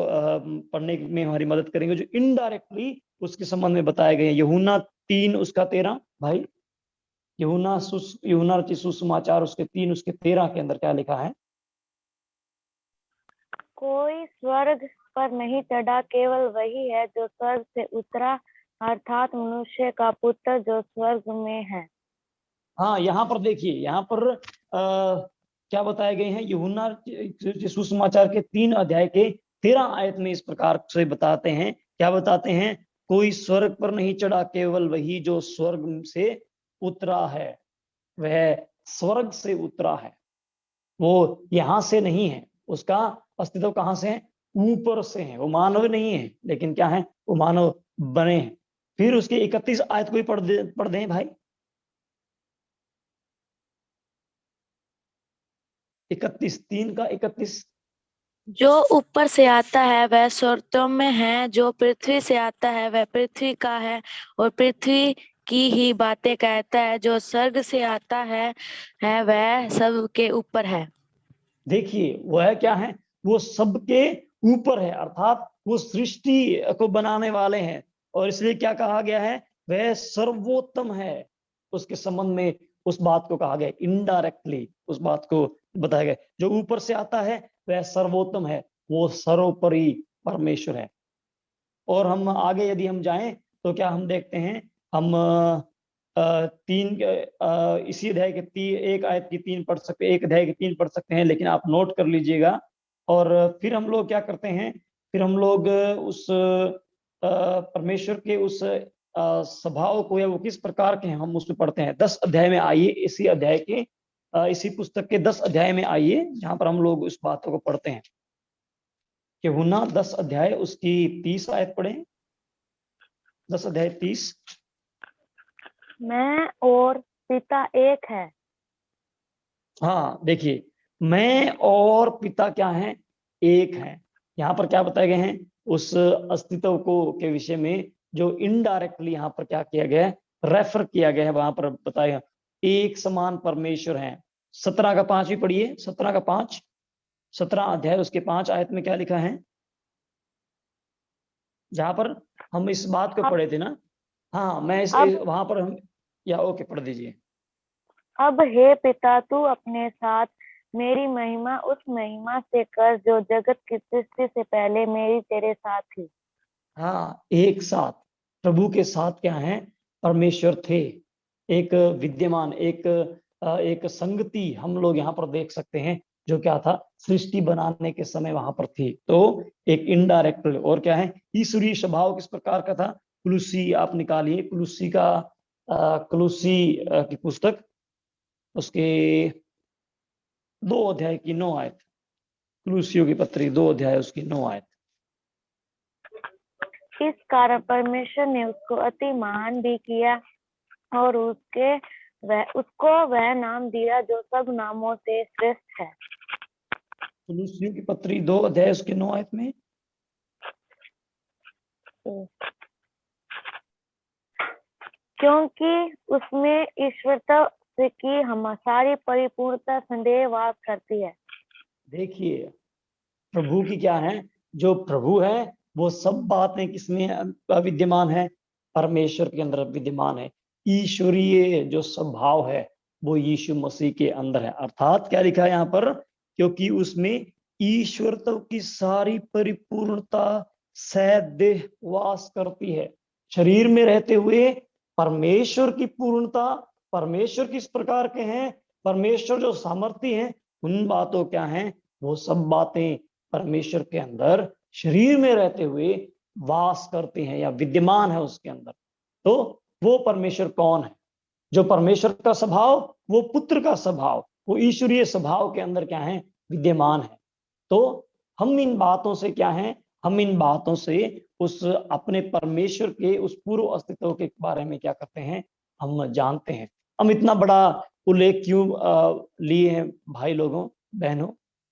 [SPEAKER 1] पढ़ने में हमारी मदद करेंगे जो इनडायरेक्टली उसके संबंध में बताए गए हैं। यूहन्ना 3 उसका 13, भाई यूहन्ना रचित सुसमाचार उसके 3 उसके 13 के अंदर क्या लिखा है?
[SPEAKER 4] कोई स्वर्ग पर नहीं चढ़ा, केवल वही है जो स्वर्ग से उतरा, अर्थात मनुष्य का पुत्र जो स्वर्ग में है।
[SPEAKER 1] हाँ, यहाँ पर देखिए, यहाँ पर क्या बताए गए हैं, यूहन्ना सुसमाचार के 3 अध्याय के 13 आयत में इस प्रकार से बताते हैं। क्या बताते हैं? कोई स्वर्ग पर नहीं चढ़ा, केवल वही जो स्वर्ग से उतरा है, वह स्वर्ग से उतरा है। वो यहाँ से नहीं है, उसका अस्तित्व कहाँ से है? ऊपर से है। वो मानव नहीं है, लेकिन क्या है, वो मानव बने हैं। फिर उसके 31 आयत को भी पढ़ दें भाई। 31, 3 का 31।
[SPEAKER 4] जो ऊपर से आता है वह स्वर्गों में है, जो पृथ्वी से आता है वह पृथ्वी का है और पृथ्वी की ही बातें कहता है। जो स्वर्ग से आता है वह सब के ऊपर है।
[SPEAKER 1] देखिए, वह क्या है, वो सबके ऊपर है, अर्थात वो सृष्टि को बनाने वाले हैं, और इसलिए क्या कहा गया है, वह सर्वोत्तम है। उसके संबंध में उस बात को कहा गया, इनडायरेक्टली उस बात को बताया गया, जो ऊपर से आता है वह सर्वोत्तम है, वो सर्वोपरि परमेश्वर है। और हम आगे यदि हम जाएं तो क्या हम देखते हैं, हम इसी अध्याय के एक आयत की 3 पढ़ सकते, एक अध्याय की 3 पढ़ सकते हैं, लेकिन आप नोट कर लीजिएगा। और फिर हम लोग क्या करते हैं, फिर हम लोग उस परमेश्वर के उस स्वभाव को, या वो किस प्रकार के हैं, हम उसमें पढ़ते हैं। 10 अध्याय में आइए, इसी अध्याय के इसी पुस्तक के 10 अध्याय में आइए, जहां पर हम लोग उस बातों को पढ़ते हैं। यूहन्ना 10 अध्याय उसकी 30 आयत पढ़ें। 10 अध्याय 30।
[SPEAKER 4] मैं और पिता एक है।
[SPEAKER 1] हाँ, देखिए, मैं और पिता क्या हैं, एक हैं। यहाँ पर क्या बताए गए हैं, उस अस्तित्व को के विषय में जो इनडायरेक्टली यहाँ पर क्या किया गया है, रेफर किया गया है, वहां पर बताया एक समान परमेश्वर हैं। 17 का 5 भी पढ़िए, 17 का 5, 17 अध्याय उसके 5 आयत में क्या लिखा है, जहां पर हम इस बात को पढ़े थे ना। हाँ, मैं वहां पर हम, या ओके, पढ़ दीजिए।
[SPEAKER 4] अब हे पिता, तू अपने साथ मेरी महिमा उस महिमा से कर जो जगत की सृष्टि से पहले मेरी तेरे साथ थी।
[SPEAKER 1] हाँ, एक साथ प्रभु के साथ क्या है, परमेश्वर थे, एक विद्यमान, एक संगति हम लोग यहाँ पर देख सकते हैं, जो क्या था, सृष्टि बनाने के समय वहां पर थी। तो एक इनडायरेक्ट, और क्या है, ईश्वरीय स्वभाव किस प्रकार का था। कुलुसी आप निकालिए, कुलुसी का कुलुसी की पुस्तक, उसके 2 अध्याय की 9 आयत, कुलुसियों की पत्री 2 अध्याय उसकी 9 आयत।
[SPEAKER 4] इस कारण परमेश्वर ने उसको अति महान भी किया और उसको वह नाम दिया जो सब नामों से श्रेष्ठ है।
[SPEAKER 1] कुलुसियों की पत्री 2 अध्याय उसके 9 आयत में,
[SPEAKER 4] क्योंकि उसमें ईश्वरता की हम सारी परिपूर्णता संदेह वास करती है।
[SPEAKER 1] देखिए, प्रभु की क्या है, जो प्रभु है वो सब बातें किसमें विद्यमान है, परमेश्वर के अंदर विद्यमान है। ईश्वरीय जो स्वभाव है वो यीशु मसीह के अंदर है। अर्थात क्या लिखा है यहाँ पर, क्योंकि उसमें ईश्वरत्व की सारी परिपूर्णता सदेह वास करती है। शरीर में रहते हुए परमेश्वर की पूर्णता, परमेश्वर किस प्रकार के हैं, परमेश्वर जो सामर्थ्य है, उन बातों क्या है, वो सब बातें परमेश्वर के अंदर शरीर में रहते हुए वास करते हैं या विद्यमान है उसके अंदर। तो वो परमेश्वर कौन है, जो परमेश्वर का स्वभाव, वो पुत्र का स्वभाव, वो ईश्वरीय स्वभाव के अंदर क्या है, विद्यमान है। तो हम इन बातों से क्या है, हम इन बातों से उस अपने परमेश्वर के उस पूर्व अस्तित्व के बारे में क्या करते हैं, हम जानते हैं। हम इतना बड़ा उल्लेख क्यों लिए हैं भाई लोगों बहनों,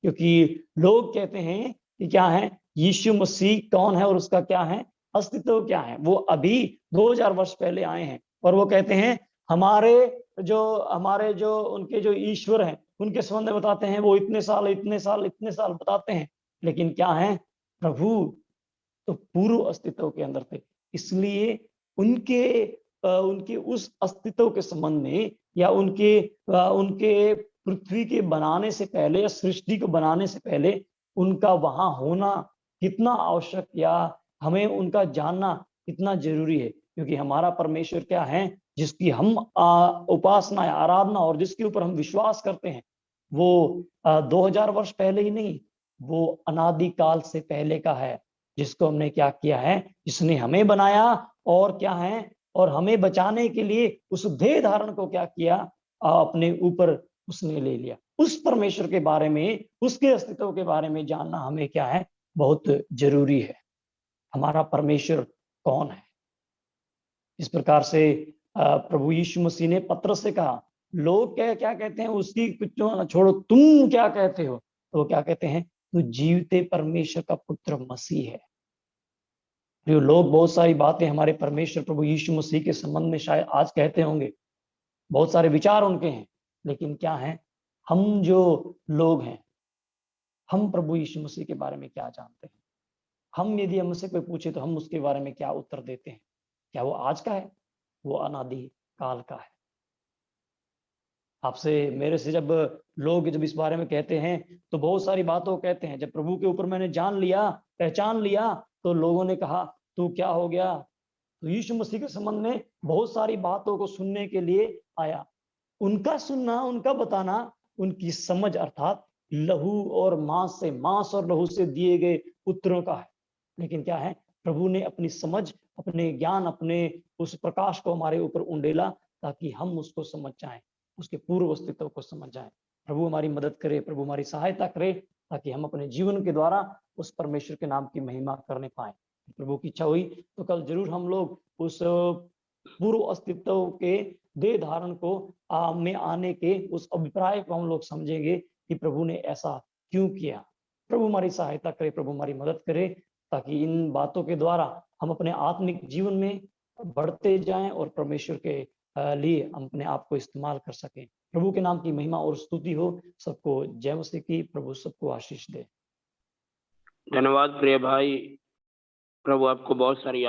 [SPEAKER 1] क्योंकि लोग कहते हैं कि क्या है, यीशु मसीह कौन है और उसका क्या है, अस्तित्व क्या है। वो अभी 2000 वर्ष पहले आए हैं और वो कहते हैं हमारे जो उनके जो ईश्वर हैं उनके संबंध में बताते हैं, वो इतने साल इतने साल इतने साल बताते हैं, लेकिन क्या है, प्रभु तो पूर्व अस्तित्व के अंदर थे। इसलिए उनके उस अस्तित्व के संबंध में, या उनके पृथ्वी के बनाने से पहले या सृष्टि को बनाने से पहले उनका वहां होना कितना आवश्यक, या हमें उनका जानना कितना जरूरी है। क्योंकि हमारा परमेश्वर क्या है, जिसकी हम उपासना या आराधना और जिसके ऊपर हम विश्वास करते हैं, वो 2000 वर्ष पहले ही नहीं, वो अनादिकाल से पहले का है, जिसको हमने क्या किया है, जिसने हमें बनाया और क्या है, और हमें बचाने के लिए उस देह धारण को क्या किया, अपने ऊपर उसने ले लिया। उस परमेश्वर के बारे में, उसके अस्तित्व के बारे में जानना हमें क्या है, बहुत जरूरी है। हमारा परमेश्वर कौन है। इस प्रकार से प्रभु यीशु मसीह ने पत्रस से कहा, लोग क्या कहते हैं, उसकी कुछ छोड़ो, तुम क्या कहते हो, तो क्या कहते हैं, तू जीवते परमेश्वर का पुत्र मसीह है। जो लोग बहुत सारी बातें हमारे परमेश्वर प्रभु यीशु मसीह के संबंध में शायद आज कहते होंगे, बहुत सारे विचार उनके हैं, लेकिन क्या है, हम जो लोग हैं, हम प्रभु यीशु मसीह के बारे में क्या जानते हैं? हम यदि हमसे कोई पूछे तो हम उसके बारे में क्या उत्तर देते हैं? क्या वो आज का है? वो अनादि काल का है। आपसे मेरे से जब लोग जब इस बारे में कहते हैं तो बहुत सारी बातों कहते हैं। जब प्रभु के ऊपर मैंने जान लिया, पहचान लिया, तो लोगों ने कहा तू क्या हो गया? तो यीशु मसीह के संबंध में बहुत सारी बातों को सुनने के लिए आया। उनका सुनना, उनका बताना, उनकी समझ अर्थात लहू और मांस और लहू से दिए गए उत्तरों का है। लेकिन क्या है, प्रभु ने अपनी समझ, अपने ज्ञान, अपने उस प्रकाश को हमारे ऊपर उंडेला ताकि हम उसको समझ जाएं, उसके पूर्व अस्तित्व को समझ जाएं। प्रभु हमारी मदद करे, प्रभु हमारी सहायता करे ताकि हम अपने जीवन के द्वारा उस परमेश्वर के नाम की महिमा करने पाए। प्रभु की इच्छा हुई तो कल जरूर हम लोग उस पूर्व अस्तित्व के देह धारण को में आने के उस अभिप्राय को हम लोग समझेंगे कि प्रभु ने ऐसा क्यों किया। प्रभु हमारी सहायता करे, प्रभु हमारी मदद करे ताकि इन बातों के द्वारा हम अपने आत्मिक जीवन में बढ़ते जाएं और परमेश्वर के लिए हम अपने आप को इस्तेमाल कर सकें। प्रभु के नाम की महिमा और स्तुति हो। सबको जय मसीह की। प्रभु सबको आशीष दे।
[SPEAKER 5] धन्यवाद प्रिय भाई, प्रभु आपको बहुत सारी